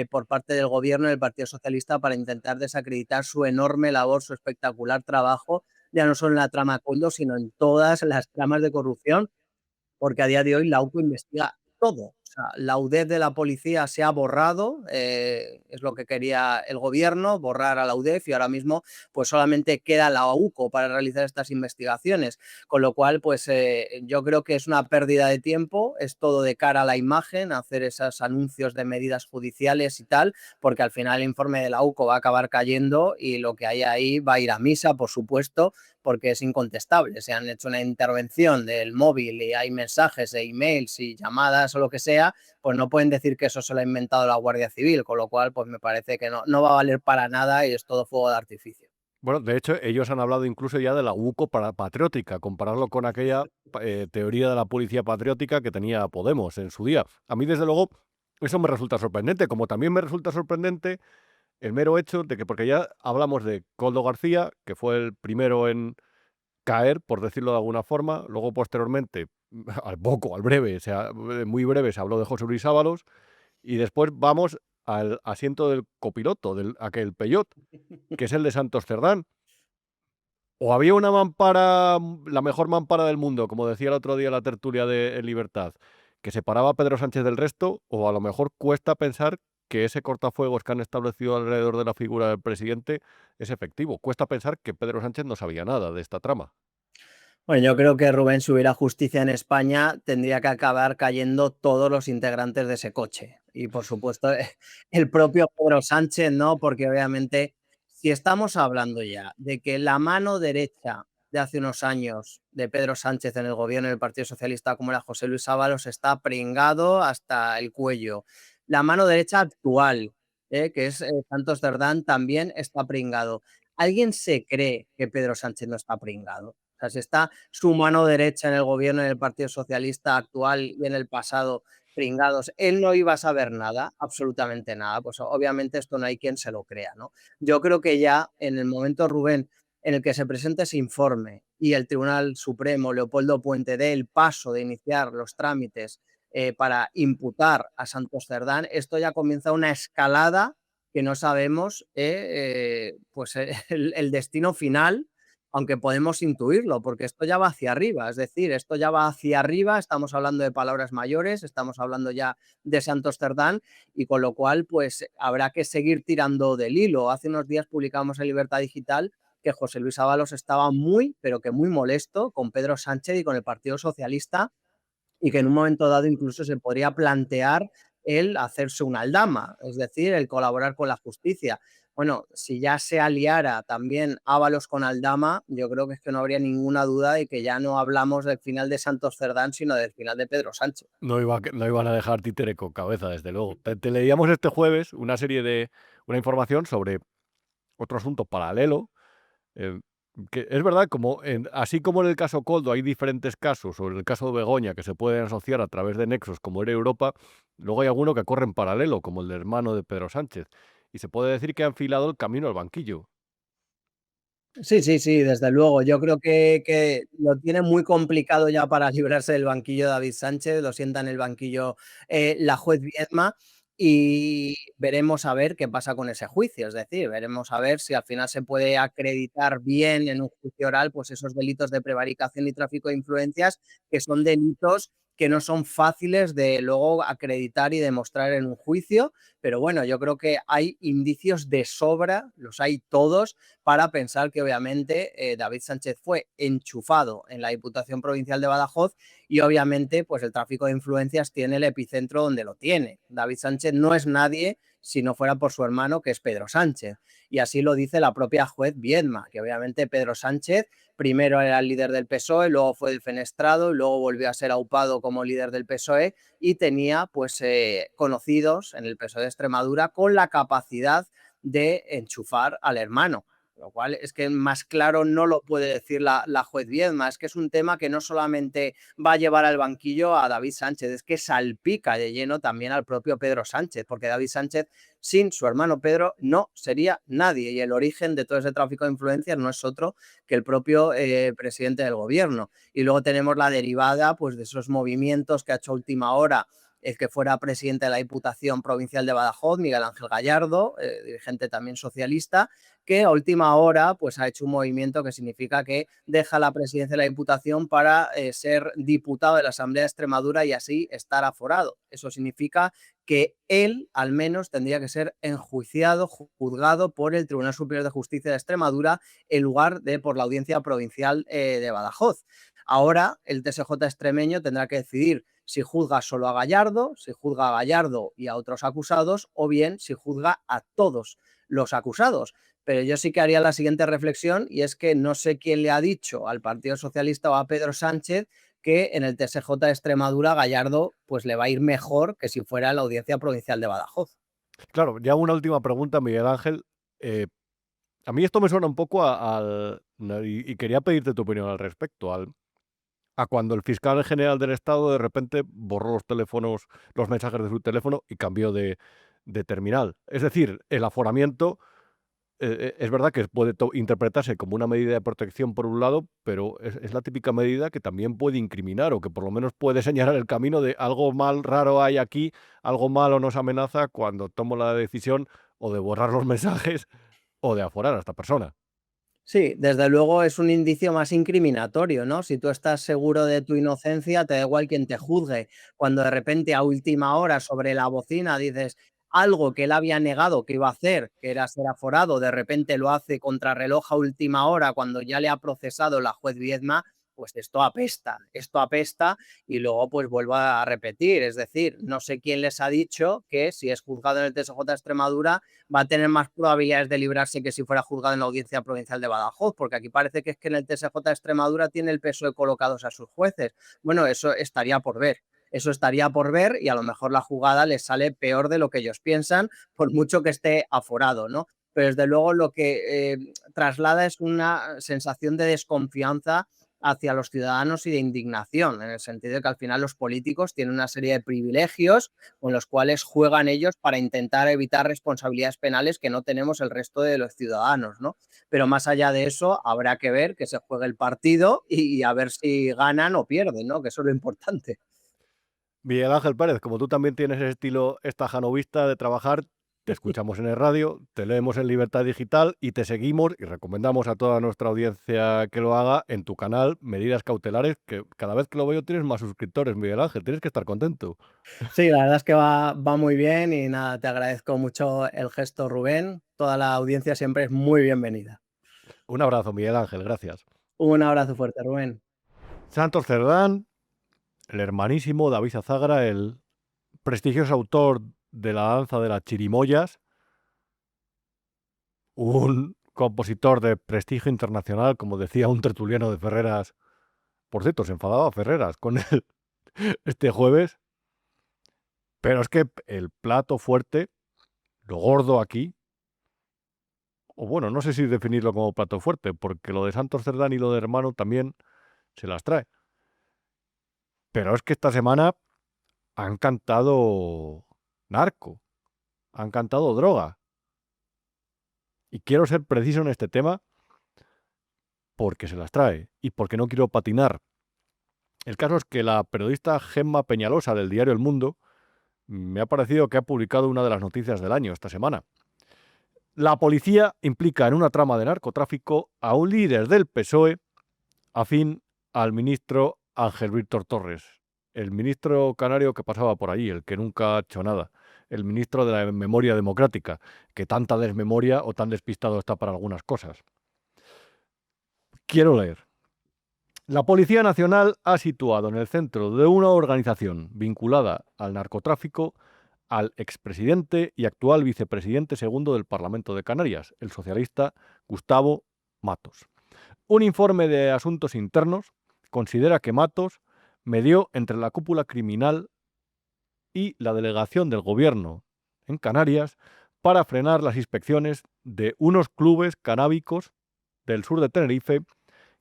por parte del gobierno y del Partido Socialista para intentar desacreditar su enorme labor, su espectacular trabajo, ya no solo en la trama Coldo, sino en todas las tramas de corrupción, porque a día de hoy la UCO investiga todo. O sea, la UDEF de la policía se ha borrado, es lo que quería el gobierno, borrar a la UDEF y ahora mismo pues solamente queda la UCO para realizar estas investigaciones, con lo cual pues yo creo que es una pérdida de tiempo, es todo de cara a la imagen, hacer esos anuncios de medidas judiciales y tal, porque al final el informe de la UCO va a acabar cayendo y lo que hay ahí va a ir a misa, por supuesto, porque es incontestable. Se han hecho una intervención del móvil y hay mensajes e emails y llamadas o lo que sea, pues no pueden decir que eso se lo ha inventado la Guardia Civil, con lo cual pues me parece que no va a valer para nada y es todo fuego de artificio. Bueno, de hecho, ellos han hablado incluso ya de la UCO patriótica, compararlo con aquella teoría de la policía patriótica que tenía Podemos en su día. A mí, desde luego, eso me resulta sorprendente, como también me resulta sorprendente el mero hecho de que, porque ya hablamos de Koldo García, que fue el primero en caer, por decirlo de alguna forma, luego posteriormente, al breve, o sea, muy breve, se habló de José Luis Ábalos, y después vamos al asiento del copiloto, aquel Peugeot, que es el de Santos Cerdán. O había una mampara, la mejor mampara del mundo, como decía el otro día la tertulia de En Libertad, que separaba a Pedro Sánchez del resto, o a lo mejor cuesta pensar que ese cortafuegos que han establecido alrededor de la figura del presidente es efectivo. Cuesta pensar que Pedro Sánchez no sabía nada de esta trama. Bueno, yo creo que Rubén, si hubiera justicia en España, tendría que acabar cayendo todos los integrantes de ese coche. Y por supuesto, el propio Pedro Sánchez, ¿no? Porque obviamente, si estamos hablando ya de que la mano derecha de hace unos años de Pedro Sánchez en el gobierno del Partido Socialista, como era José Luis Ábalos, está pringado hasta el cuello. La mano derecha actual, que es Santos Cerdán, también está pringado. ¿Alguien se cree que Pedro Sánchez no está pringado? O sea, si está su mano derecha en el gobierno del Partido Socialista actual y en el pasado pringados, él no iba a saber nada, absolutamente nada. Pues obviamente esto no hay quien se lo crea, ¿no? Yo creo que ya en el momento, Rubén, en el que se presente ese informe y el Tribunal Supremo, Leopoldo Puente, dé el paso de iniciar los trámites para imputar a Santos Cerdán, esto ya comienza una escalada que no sabemos pues el destino final, aunque podemos intuirlo, porque esto ya va hacia arriba, es decir, esto ya va hacia arriba, estamos hablando de palabras mayores, estamos hablando ya de Santos Cerdán, y con lo cual, pues habrá que seguir tirando del hilo. Hace unos días publicamos en Libertad Digital que José Luis Ábalos estaba muy, pero que muy molesto con Pedro Sánchez y con el Partido Socialista, y que en un momento dado incluso se podría plantear el hacerse una aldama, es decir, el colaborar con la justicia. Bueno, si ya se aliara también Ábalos con Aldama, yo creo que es que no habría ninguna duda de que ya no hablamos del final de Santos Cerdán, sino del final de Pedro Sánchez. No iban a dejar títere con cabeza, desde luego. Te leíamos este jueves una información sobre otro asunto paralelo, eh, que es verdad, así como en el caso Koldo hay diferentes casos, o en el caso de Begoña, que se pueden asociar a través de nexos como era Europa, luego hay alguno que corre en paralelo, como el del hermano de Pedro Sánchez. Y se puede decir que ha enfilado el camino al banquillo. Sí, sí, sí, desde luego. Yo creo que lo tiene muy complicado ya para librarse del banquillo David Sánchez, lo sienta en el banquillo la juez Viedma y veremos a ver qué pasa con ese juicio. Es decir, veremos a ver si al final se puede acreditar bien en un juicio oral pues esos delitos de prevaricación y tráfico de influencias, que son delitos que no son fáciles de luego acreditar y demostrar en un juicio, pero bueno, yo creo que hay indicios de sobra, los hay todos, para pensar que obviamente David Sánchez fue enchufado en la Diputación Provincial de Badajoz y obviamente pues el tráfico de influencias tiene el epicentro donde lo tiene. David Sánchez no es nadie si no fuera por su hermano, que es Pedro Sánchez. Y así lo dice la propia juez Viedma, que obviamente Pedro Sánchez primero era el líder del PSOE, luego fue defenestrado y luego volvió a ser aupado como líder del PSOE y tenía pues conocidos en el PSOE de Extremadura con la capacidad de enchufar al hermano. Lo cual es que más claro no lo puede decir la juez Viedma, es que es un tema que no solamente va a llevar al banquillo a David Sánchez, es que salpica de lleno también al propio Pedro Sánchez, porque David Sánchez sin su hermano Pedro no sería nadie y el origen de todo ese tráfico de influencias no es otro que el propio presidente del gobierno. Y luego tenemos la derivada pues, de esos movimientos que ha hecho a última hora el que fuera presidente de la Diputación Provincial de Badajoz, Miguel Ángel Gallardo, dirigente también socialista, que a última hora pues, ha hecho un movimiento que significa que deja la presidencia de la Diputación para ser diputado de la Asamblea de Extremadura y así estar aforado. Eso significa que él al menos tendría que ser enjuiciado, juzgado por el Tribunal Superior de Justicia de Extremadura en lugar de por la Audiencia Provincial de Badajoz. Ahora el TSJ extremeño tendrá que decidir si juzga solo a Gallardo, si juzga a Gallardo y a otros acusados, o bien si juzga a todos los acusados. Pero yo sí que haría la siguiente reflexión y es que no sé quién le ha dicho al Partido Socialista o a Pedro Sánchez que en el TSJ de Extremadura Gallardo pues le va a ir mejor que si fuera en la Audiencia Provincial de Badajoz. Claro, ya una última pregunta, Miguel Ángel. A mí esto me suena un poco y quería pedirte tu opinión al respecto, a cuando el fiscal general del Estado de repente borró los teléfonos, los mensajes de su teléfono y cambió de terminal. Es decir, el aforamiento es verdad que puede interpretarse como una medida de protección por un lado, pero es la típica medida que también puede incriminar o que por lo menos puede señalar el camino de algo mal raro hay aquí, algo malo nos amenaza cuando tomo la decisión o de borrar los mensajes o de aforar a esta persona. Sí, desde luego es un indicio más incriminatorio, ¿no? Si tú estás seguro de tu inocencia, te da igual quien te juzgue. Cuando de repente a última hora sobre la bocina dices algo que él había negado que iba a hacer, que era ser aforado, de repente lo hace contrarreloj a última hora cuando ya le ha procesado la juez Viedma, pues esto apesta y luego pues vuelvo a repetir, es decir, no sé quién les ha dicho que si es juzgado en el TSJ de Extremadura va a tener más probabilidades de librarse que si fuera juzgado en la Audiencia Provincial de Badajoz, porque aquí parece que es que en el TSJ de Extremadura tiene el PSOE colocados a sus jueces. Bueno, eso estaría por ver. Eso estaría por ver y a lo mejor la jugada les sale peor de lo que ellos piensan, por mucho que esté aforado, ¿no? Pero desde luego lo que traslada es una sensación de desconfianza hacia los ciudadanos y de indignación, en el sentido de que al final los políticos tienen una serie de privilegios con los cuales juegan ellos para intentar evitar responsabilidades penales que no tenemos el resto de los ciudadanos, ¿no? Pero más allá de eso, habrá que ver que se juegue el partido y a ver si ganan o pierden, ¿no? Que eso es lo importante. Miguel Ángel Pérez, como tú también tienes ese estilo estajanovista de trabajar, te escuchamos en el radio, te leemos en Libertad Digital y te seguimos y recomendamos a toda nuestra audiencia que lo haga en tu canal Medidas Cautelares, que cada vez que lo veo tienes más suscriptores, Miguel Ángel, tienes que estar contento. Sí, la verdad es que va muy bien y nada, te agradezco mucho el gesto, Rubén. Toda la audiencia siempre es muy bienvenida. Un abrazo, Miguel Ángel, gracias. Un abrazo fuerte, Rubén. Santos Cerdán, el hermanísimo David Azagra, el prestigioso autor de la danza de las chirimoyas, un compositor de prestigio internacional, como decía un tertuliano de Ferreras. Por cierto, se enfadaba Ferreras con él este jueves. Pero es que el plato fuerte, lo gordo aquí, o bueno, no sé si definirlo como plato fuerte, porque lo de Santos Cerdán y lo de Hermano también se las trae. Pero es que esta semana han cantado narco, han cantado droga. Y quiero ser preciso en este tema porque se las trae y porque no quiero patinar. El caso es que la periodista Gemma Peñalosa del diario El Mundo me ha parecido que ha publicado una de las noticias del año esta semana. La policía implica en una trama de narcotráfico a un líder del PSOE afín al ministro Ángel Víctor Torres. el ministro canario que pasaba por allí, el que nunca ha hecho nada, el ministro de la memoria democrática, que tanta desmemoria o tan despistado está para algunas cosas. Quiero leer. La Policía Nacional ha situado en el centro de una organización vinculada al narcotráfico al expresidente y actual vicepresidente segundo del Parlamento de Canarias, el socialista Gustavo Matos. Un informe de Asuntos Internos considera que Matos medió entre la cúpula criminal y la delegación del gobierno en Canarias para frenar las inspecciones de unos clubes canábicos del sur de Tenerife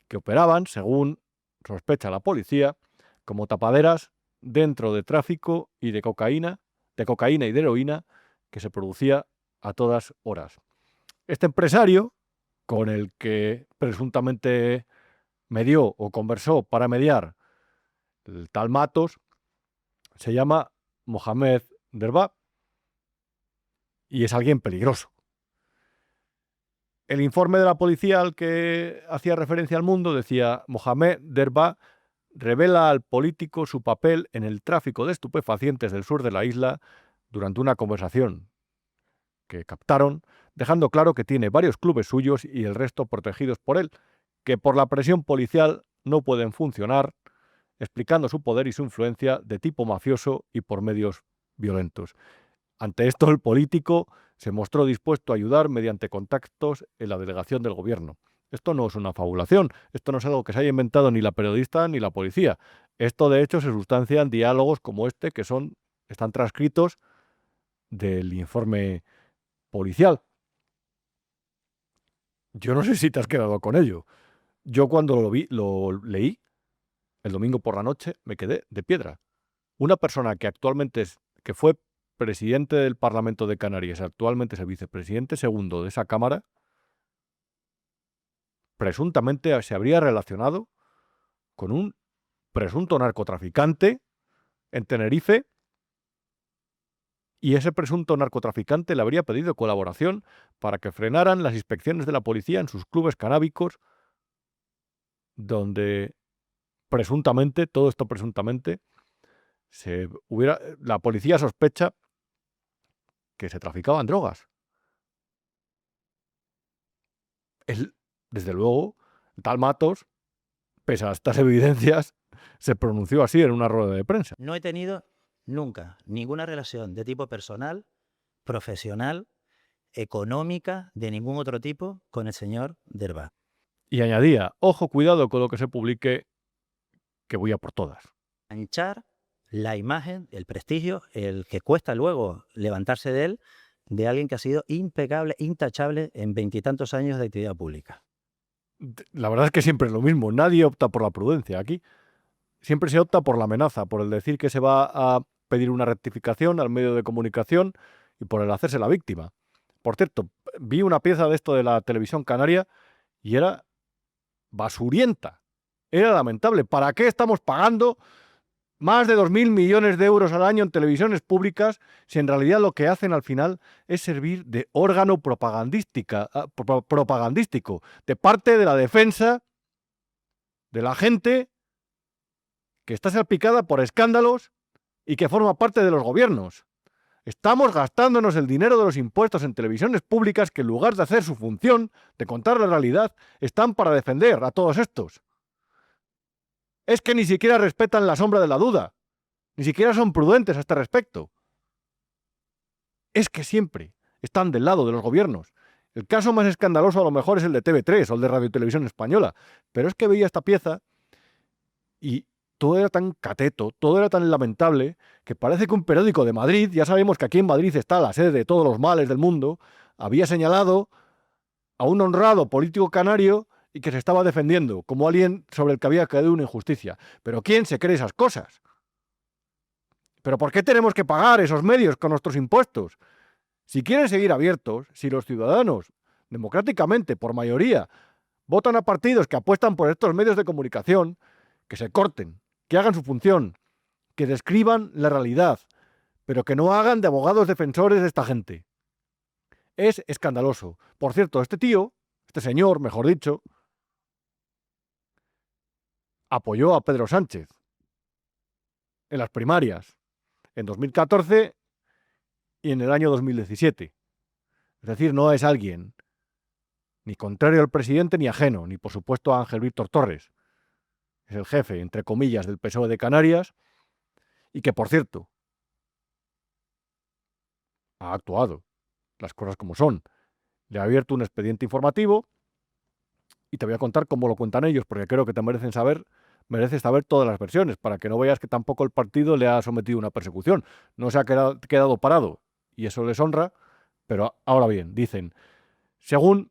que operaban, según sospecha la policía, como tapaderas dentro de tráfico y de cocaína y de heroína que se producía a todas horas. Este empresario, con el que presuntamente medió o conversó para mediar el tal Matos, se llama Mohamed Derba y es alguien peligroso. El informe de la policía al que hacía referencia al Mundo decía: Mohamed Derba revela al político su papel en el tráfico de estupefacientes del sur de la isla durante una conversación que captaron, dejando claro que tiene varios clubes suyos y el resto protegidos por él, que por la presión policial no pueden funcionar, explicando su poder y su influencia de tipo mafioso y por medios violentos. Ante esto, el político se mostró dispuesto a ayudar mediante contactos en la delegación del gobierno. Esto no es una fabulación, esto no es algo que se haya inventado ni la periodista ni la policía. Esto, de hecho, se sustancia en diálogos como este que están transcritos del informe policial. Yo no sé si te has quedado con ello. Yo cuando lo leí el domingo por la noche me quedé de piedra. Una persona que fue presidente del Parlamento de Canarias, actualmente es el vicepresidente segundo de esa Cámara, presuntamente se habría relacionado con un presunto narcotraficante en Tenerife y ese presunto narcotraficante le habría pedido colaboración para que frenaran las inspecciones de la policía en sus clubes canábicos donde presuntamente, todo esto presuntamente, la policía sospecha que se traficaban drogas. Él, desde luego, tal Matos, pese a estas evidencias, se pronunció así en una rueda de prensa. No he tenido nunca ninguna relación de tipo personal, profesional, económica, de ningún otro tipo con el señor Derba. Y añadía: ojo, cuidado con lo que se publique, que voy a por todas. Manchar la imagen, el prestigio, el que cuesta luego levantarse de él, de alguien que ha sido impecable, intachable en 20 y tantos años de actividad pública. La verdad es que siempre es lo mismo, nadie opta por la prudencia aquí. Siempre se opta por la amenaza, por el decir que se va a pedir una rectificación al medio de comunicación y por el hacerse la víctima. Por cierto, vi una pieza de esto de la televisión canaria y era basurienta. Era lamentable. ¿Para qué estamos pagando más de 2.000 millones de euros al año en televisiones públicas si en realidad lo que hacen al final es servir de órgano propagandístico de parte de la defensa de la gente que está salpicada por escándalos y que forma parte de los gobiernos? Estamos gastándonos el dinero de los impuestos en televisiones públicas que, en lugar de hacer su función, de contar la realidad, están para defender a todos estos. Es que ni siquiera respetan la sombra de la duda. Ni siquiera son prudentes a este respecto. Es que siempre están del lado de los gobiernos. El caso más escandaloso a lo mejor es el de TV3 o el de Radio Televisión Española. Pero es que veía esta pieza y todo era tan cateto, todo era tan lamentable, que parece que un periódico de Madrid, ya sabemos que aquí en Madrid está la sede de todos los males del mundo, había señalado a un honrado político canario y que se estaba defendiendo como alguien sobre el que había caído una injusticia. ¿Pero quién se cree esas cosas? ¿Pero por qué tenemos que pagar esos medios con nuestros impuestos? Si quieren seguir abiertos, si los ciudadanos, democráticamente, por mayoría, votan a partidos que apuestan por estos medios de comunicación, que se corten, que hagan su función, que describan la realidad, pero que no hagan de abogados defensores de esta gente. Es escandaloso. Por cierto, este señor, mejor dicho, apoyó a Pedro Sánchez en las primarias, en 2014 y en el año 2017. Es decir, no es alguien ni contrario al presidente ni ajeno, ni por supuesto a Ángel Víctor Torres. Es el jefe, entre comillas, del PSOE de Canarias y que, por cierto, ha actuado, las cosas como son. Le ha abierto un expediente informativo y te voy a contar cómo lo cuentan ellos, porque creo que te mereces saber todas las versiones, para que no veas que tampoco el partido le ha sometido a una persecución. No se ha quedado parado y eso les honra, pero ahora bien, dicen, según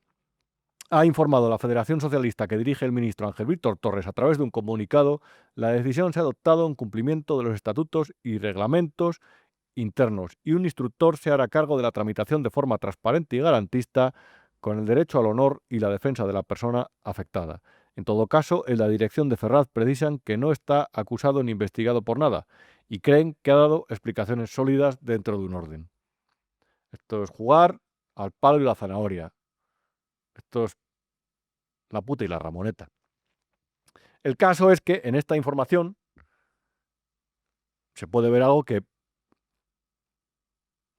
ha informado la Federación Socialista que dirige el ministro Ángel Víctor Torres a través de un comunicado, la decisión se ha adoptado en cumplimiento de los estatutos y reglamentos internos y un instructor se hará cargo de la tramitación de forma transparente y garantista con el derecho al honor y la defensa de la persona afectada. En todo caso, en la dirección de Ferraz precisan que no está acusado ni investigado por nada y creen que ha dado explicaciones sólidas dentro de un orden. Esto es jugar al palo y la zanahoria. Esto es la puta y la ramoneta. El caso es que en esta información se puede ver algo que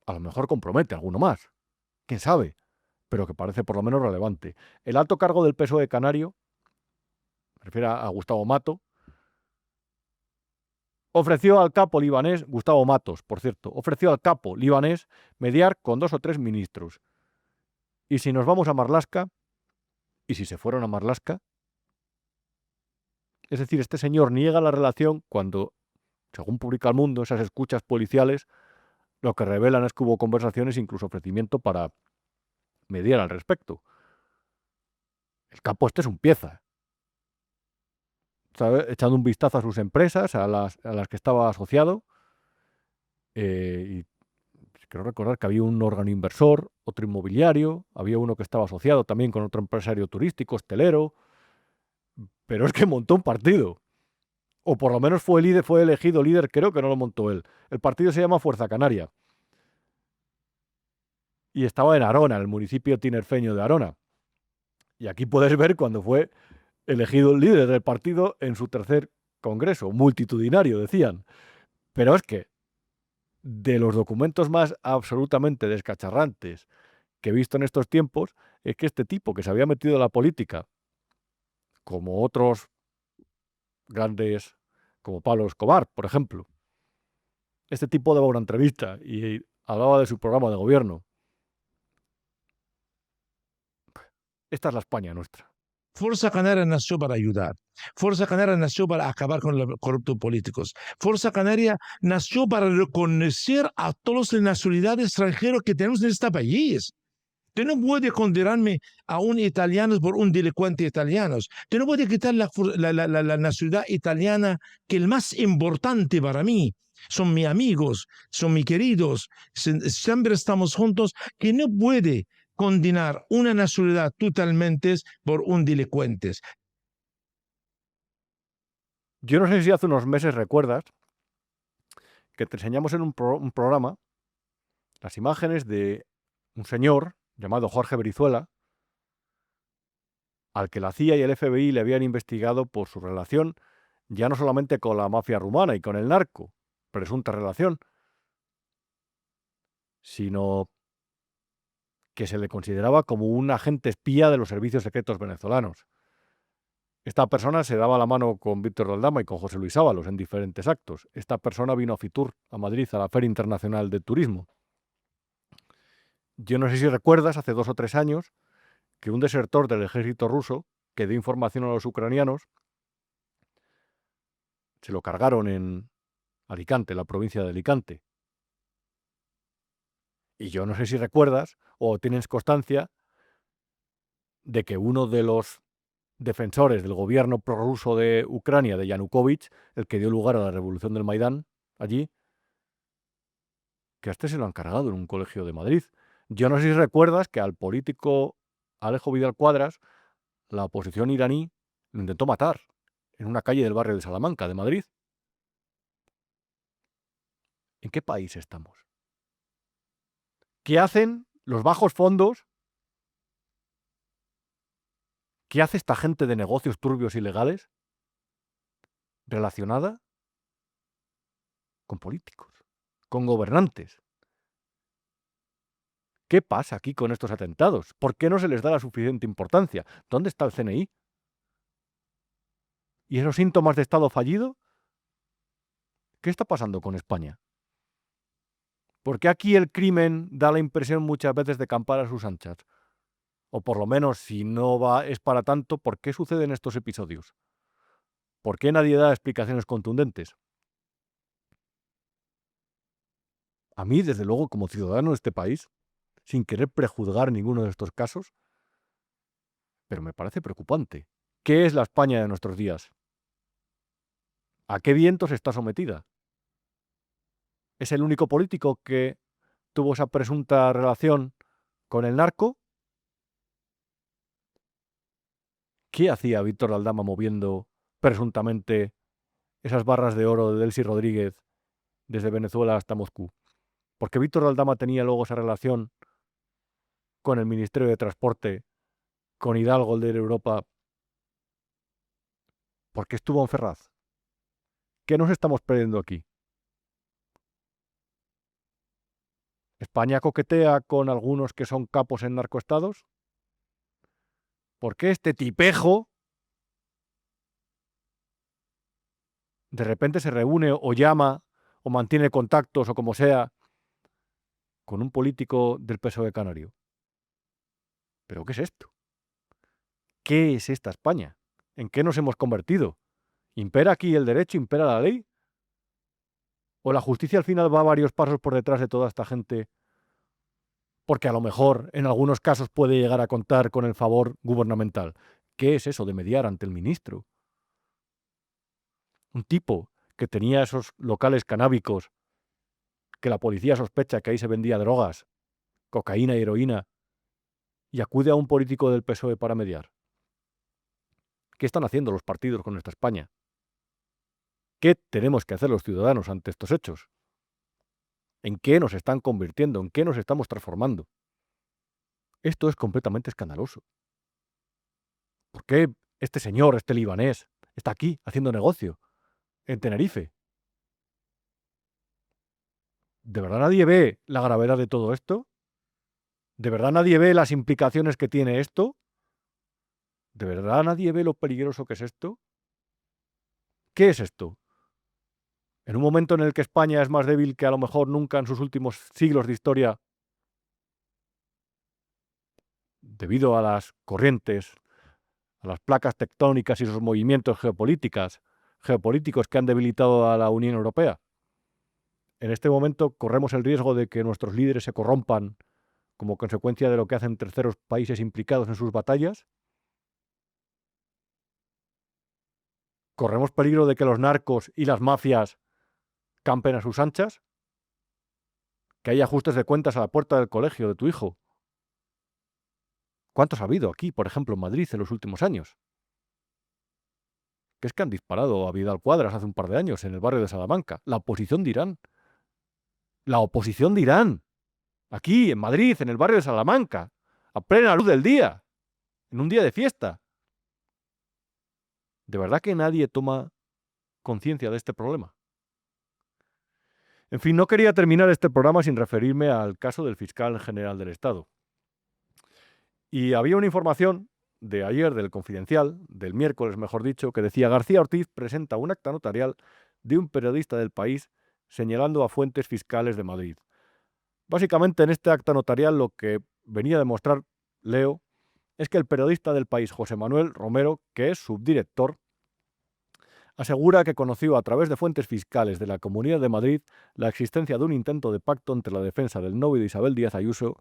a lo mejor compromete a alguno más. ¿Quién sabe? Pero que parece por lo menos relevante. El alto cargo del PSOE canario, me refiero a Gustavo Mato, ofreció al capo libanés, Gustavo Matos, por cierto, ofreció al capo libanés mediar con 2 o 3 ministros. Y si nos vamos a Marlaska, y si se fueron a Marlaska, es decir, este señor niega la relación cuando, según publica El Mundo, esas escuchas policiales lo que revelan es que hubo conversaciones, incluso ofrecimiento para mediar al respecto. El capo este es un pieza. ¿Sabe? Echando un vistazo a sus empresas, a las que estaba asociado, y quiero recordar que había un órgano inversor, otro inmobiliario, había uno que estaba asociado también con otro empresario turístico, hostelero, pero es que montó un partido. O por lo menos fue elegido líder, creo que no lo montó él. El partido se llama Fuerza Canaria. Y estaba en Arona, el municipio tinerfeño de Arona. Y aquí puedes ver cuando fue elegido el líder del partido en su 3er congreso, multitudinario, decían. Pero es que, de los documentos más absolutamente descacharrantes que he visto en estos tiempos, es que este tipo que se había metido en la política, como otros grandes, como Pablo Escobar, por ejemplo, este tipo daba una entrevista y hablaba de su programa de gobierno. Esta es la España nuestra. Fuerza Canaria nació para ayudar. Fuerza Canaria nació para acabar con los corruptos políticos. Fuerza Canaria nació para reconocer a todas las nacionalidades extranjeras que tenemos en este país. Tú no puedes condenarme a un italiano por un delincuente italiano. Tú no puedes quitar la nacionalidad italiana, que es el más importante para mí. Son mis amigos, son mis queridos. Siempre estamos juntos. Que no puede condenar una nacionalidad totalmente por un delincuente. Yo no sé si hace unos meses recuerdas que te enseñamos en un programa las imágenes de un señor llamado Jorge Brizuela, al que la CIA y el FBI le habían investigado por su relación ya no solamente con la mafia rumana y con el narco, presunta relación, sino que se le consideraba como un agente espía de los servicios secretos venezolanos. Esta persona se daba la mano con Víctor Aldama y con José Luis Ábalos en diferentes actos. Esta persona vino a Fitur, a Madrid, a la Feria Internacional de Turismo. Yo no sé si recuerdas, hace 2 o 3 años, que un desertor del ejército ruso que dio información a los ucranianos, se lo cargaron en Alicante, la provincia de Alicante. Y yo no sé si recuerdas o tienes constancia de que uno de los defensores del gobierno prorruso de Ucrania, de Yanukovych, el que dio lugar a la revolución del Maidán, allí, que a este se lo han cargado en un colegio de Madrid. Yo no sé si recuerdas que al político Alejo Vidal Cuadras, la oposición iraní lo intentó matar en una calle del barrio de Salamanca, de Madrid. ¿En qué país estamos? ¿Qué hacen los bajos fondos? ¿Qué hace esta gente de negocios turbios ilegales relacionada con políticos, con gobernantes. ¿Qué pasa aquí con estos atentados? ¿Por qué no se les da la suficiente importancia? ¿Dónde está el CNI? ¿Y esos síntomas de Estado fallido? ¿Qué está pasando con España? ¿Por qué aquí el crimen da la impresión muchas veces de campar a sus anchas? O por lo menos, si no es para tanto, ¿por qué suceden estos episodios? ¿Por qué nadie da explicaciones contundentes? A mí, desde luego, como ciudadano de este país, sin querer prejuzgar ninguno de estos casos, pero me parece preocupante. ¿Qué es la España de nuestros días? ¿A qué vientos está sometida? ¿Es el único político que tuvo esa presunta relación con el narco? ¿Qué hacía Víctor Aldama moviendo presuntamente esas barras de oro de Delcy Rodríguez desde Venezuela hasta Moscú? ¿Por qué Víctor Aldama tenía luego esa relación con el Ministerio de Transporte, con Hidalgo, el de Europa? ¿Por qué estuvo en Ferraz? ¿Qué nos estamos perdiendo aquí? ¿España coquetea con algunos que son capos en narcoestados? ¿Por qué este tipejo de repente se reúne o llama o mantiene contactos o como sea con un político del PSOE canario? ¿Pero qué es esto? ¿Qué es esta España? ¿En qué nos hemos convertido? ¿Impera aquí el derecho, impera la ley? ¿O la justicia al final va varios pasos por detrás de toda esta gente? Porque a lo mejor en algunos casos puede llegar a contar con el favor gubernamental. ¿Qué es eso de mediar ante el ministro? Un tipo que tenía esos locales canábicos, que la policía sospecha que ahí se vendía drogas, cocaína y heroína, y acude a un político del PSOE para mediar. ¿Qué están haciendo los partidos con esta España? ¿Qué tenemos que hacer los ciudadanos ante estos hechos? ¿En qué nos están convirtiendo? ¿En qué nos estamos transformando? Esto es completamente escandaloso. ¿Por qué este señor, este libanés, está aquí haciendo negocio en Tenerife? ¿De verdad nadie ve la gravedad de todo esto? ¿De verdad nadie ve las implicaciones que tiene esto? ¿De verdad nadie ve lo peligroso que es esto? ¿Qué es esto? En un momento en el que España es más débil que a lo mejor nunca en sus últimos siglos de historia, debido a las corrientes, a las placas tectónicas y sus movimientos geopolíticos que han debilitado a la Unión Europea. En este momento corremos el riesgo de que nuestros líderes se corrompan como consecuencia de lo que hacen terceros países implicados en sus batallas. ¿Corremos peligro de que los narcos y las mafias campen a sus anchas? ¿Que haya ajustes de cuentas a la puerta del colegio de tu hijo? ¿Cuántos ha habido aquí, por ejemplo, en Madrid en los últimos años? Que es que han disparado a Vidal Cuadras hace un par de años en el barrio de Salamanca. La oposición de Irán. La oposición de Irán. Aquí, en Madrid, en el barrio de Salamanca. A plena luz del día. En un día de fiesta. ¿De verdad que nadie toma conciencia de este problema? En fin, no quería terminar este programa sin referirme al caso del fiscal general del Estado. Y había una información de ayer, del Confidencial, del miércoles mejor dicho, que decía: García Ortiz presenta un acta notarial de un periodista del País señalando a fuentes fiscales de Madrid. Básicamente en este acta notarial lo que venía a demostrar, leo, es que el periodista del País, José Manuel Romero, que es subdirector, asegura que conoció a través de fuentes fiscales de la Comunidad de Madrid la existencia de un intento de pacto entre la defensa del novio de Isabel Díaz Ayuso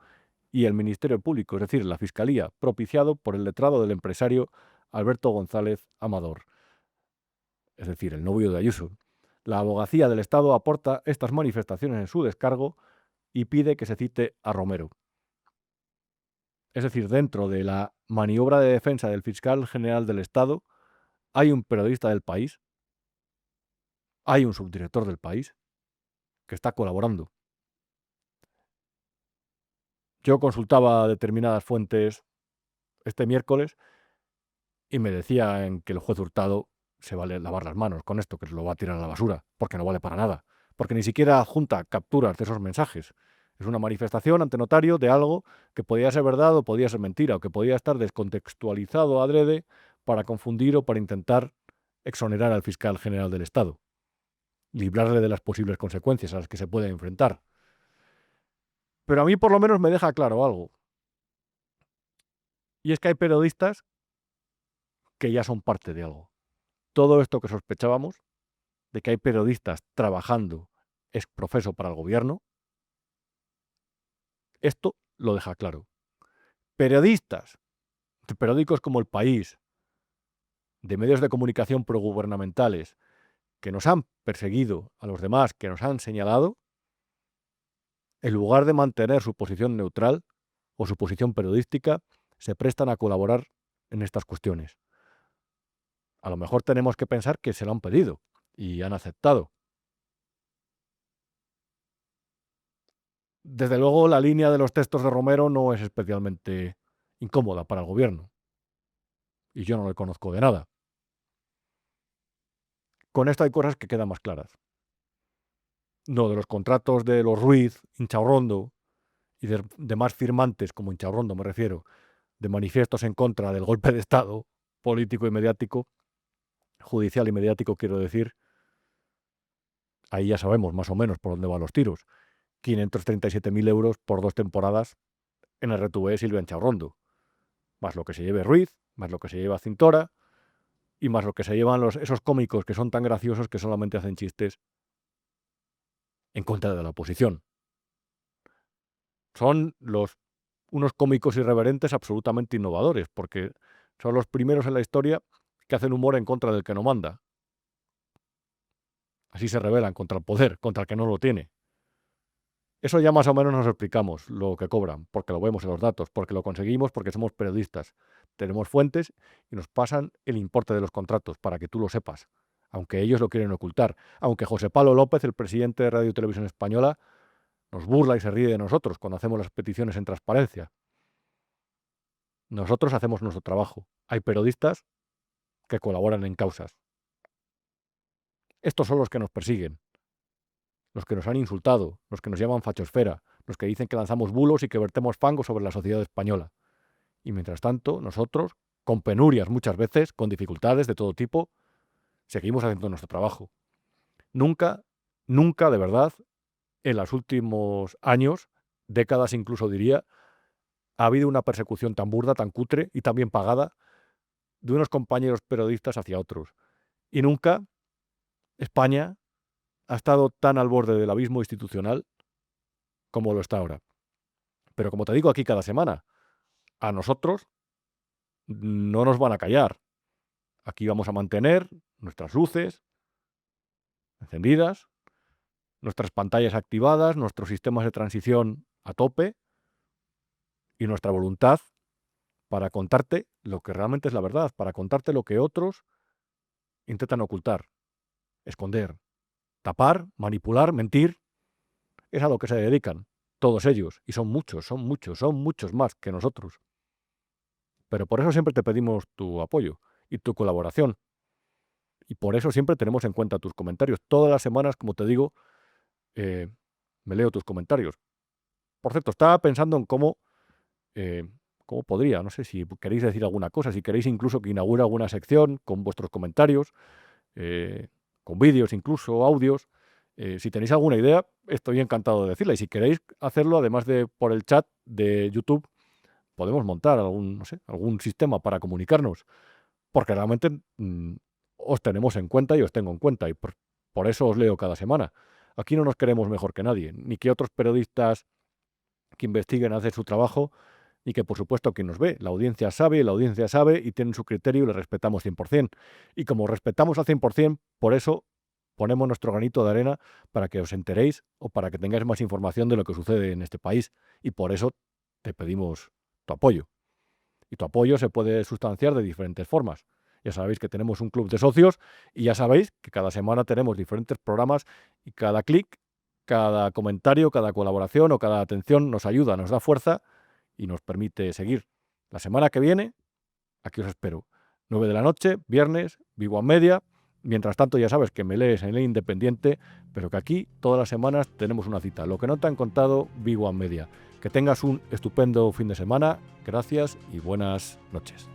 y el Ministerio Público, es decir, la Fiscalía, propiciado por el letrado del empresario Alberto González Amador, es decir, el novio de Ayuso. La Abogacía del Estado aporta estas manifestaciones en su descargo y pide que se cite a Romero. Es decir, dentro de la maniobra de defensa del fiscal general del Estado hay un periodista del País, hay un subdirector del País que está colaborando. Yo consultaba determinadas fuentes este miércoles y me decían que el juez Hurtado se vale lavar las manos con esto, que se lo va a tirar a la basura, porque no vale para nada. porque ni siquiera adjunta capturas de esos mensajes. Es una manifestación ante notario de algo que podía ser verdad o podía ser mentira, o que podía estar descontextualizado adrede para confundir o para intentar exonerar al fiscal general del Estado, librarle de las posibles consecuencias a las que se puede enfrentar. Pero a mí por lo menos me deja claro algo. Y es que hay periodistas que ya son parte de algo. Todo esto que sospechábamos, de que hay periodistas trabajando ex profeso para el gobierno, esto lo deja claro. Periodistas de periódicos como El País, de medios de comunicación progubernamentales, que nos han perseguido a los demás, que nos han señalado, en lugar de mantener su posición neutral o su posición periodística, se prestan a colaborar en estas cuestiones. A lo mejor tenemos que pensar que se lo han pedido y han aceptado. Desde luego, la línea de los textos de Romero no es especialmente incómoda para el gobierno. Y yo no le conozco de nada. Con esto hay cosas que quedan más claras. No, de los contratos de los Ruiz, Inchaurrondo y de demás firmantes, como Inchaurrondo me refiero, de manifiestos en contra del golpe de Estado político y mediático, judicial y mediático quiero decir, ahí ya sabemos más o menos por dónde van los tiros. 537.000 euros por 2 temporadas en el RTV Silvia Inchaurrondo, más lo que se lleve Ruiz, más lo que se lleva Cintora y más lo que se llevan esos cómicos que son tan graciosos que solamente hacen chistes en contra de la oposición. Son unos cómicos irreverentes absolutamente innovadores, porque son los primeros en la historia que hacen humor en contra del que no manda. Así se rebelan contra el poder, contra el que no lo tiene. Eso ya más o menos nos explicamos lo que cobran, porque lo vemos en los datos, porque lo conseguimos, porque somos periodistas. Tenemos fuentes y nos pasan el importe de los contratos para que tú lo sepas, aunque ellos lo quieren ocultar. Aunque José Pablo López, el presidente de Radio y Televisión Española, nos burla y se ríe de nosotros cuando hacemos las peticiones en transparencia. Nosotros hacemos nuestro trabajo. Hay periodistas que colaboran en causas. Estos son los que nos persiguen, los que nos han insultado, los que nos llaman fachosfera, los que dicen que lanzamos bulos y que vertemos fango sobre la sociedad española. Y mientras tanto, nosotros, con penurias muchas veces, con dificultades de todo tipo, seguimos haciendo nuestro trabajo. Nunca, nunca de verdad, en los últimos años, décadas incluso diría, ha habido una persecución tan burda, tan cutre y tan bien pagada de unos compañeros periodistas hacia otros. Y nunca España ha estado tan al borde del abismo institucional como lo está ahora. Pero como te digo aquí cada semana, a nosotros no nos van a callar. Aquí vamos a mantener nuestras luces encendidas, nuestras pantallas activadas, nuestros sistemas de transición a tope y nuestra voluntad para contarte lo que realmente es la verdad, para contarte lo que otros intentan ocultar, esconder, tapar, manipular, mentir. Es a lo que se dedican todos ellos, y son muchos más que nosotros. Pero por eso siempre te pedimos tu apoyo y tu colaboración. Y por eso siempre tenemos en cuenta tus comentarios. Todas las semanas, como te digo, me leo tus comentarios. Por cierto, estaba pensando en cómo podría, no sé si queréis decir alguna cosa, si queréis incluso que inaugure alguna sección con vuestros comentarios, con vídeos incluso, audios. Si tenéis alguna idea, estoy encantado de decirla. Y si queréis hacerlo, además de por el chat de YouTube, podemos montar algún sistema para comunicarnos. Porque realmente os tenemos en cuenta y os tengo en cuenta. Y por eso os leo cada semana. Aquí no nos queremos mejor que nadie, ni que otros periodistas que investiguen hacen su trabajo, y que por supuesto quien nos ve, la audiencia sabe y tienen su criterio y le respetamos 100%. Y como respetamos al 100%, por eso ponemos nuestro granito de arena para que os enteréis o para que tengáis más información de lo que sucede en este país. Y por eso te pedimos tu apoyo. Y tu apoyo se puede sustanciar de diferentes formas. Ya sabéis que tenemos un club de socios y ya sabéis que cada semana tenemos diferentes programas y cada clic, cada comentario, cada colaboración o cada atención nos ayuda, nos da fuerza y nos permite seguir. La semana que viene, aquí os espero. 9 de la noche, viernes, Vivo a Media, Mientras tanto, ya sabes que me lees en El Independiente, pero que aquí todas las semanas tenemos una cita. Lo que no te han contado, Big One Media. Que tengas un estupendo fin de semana. Gracias y buenas noches.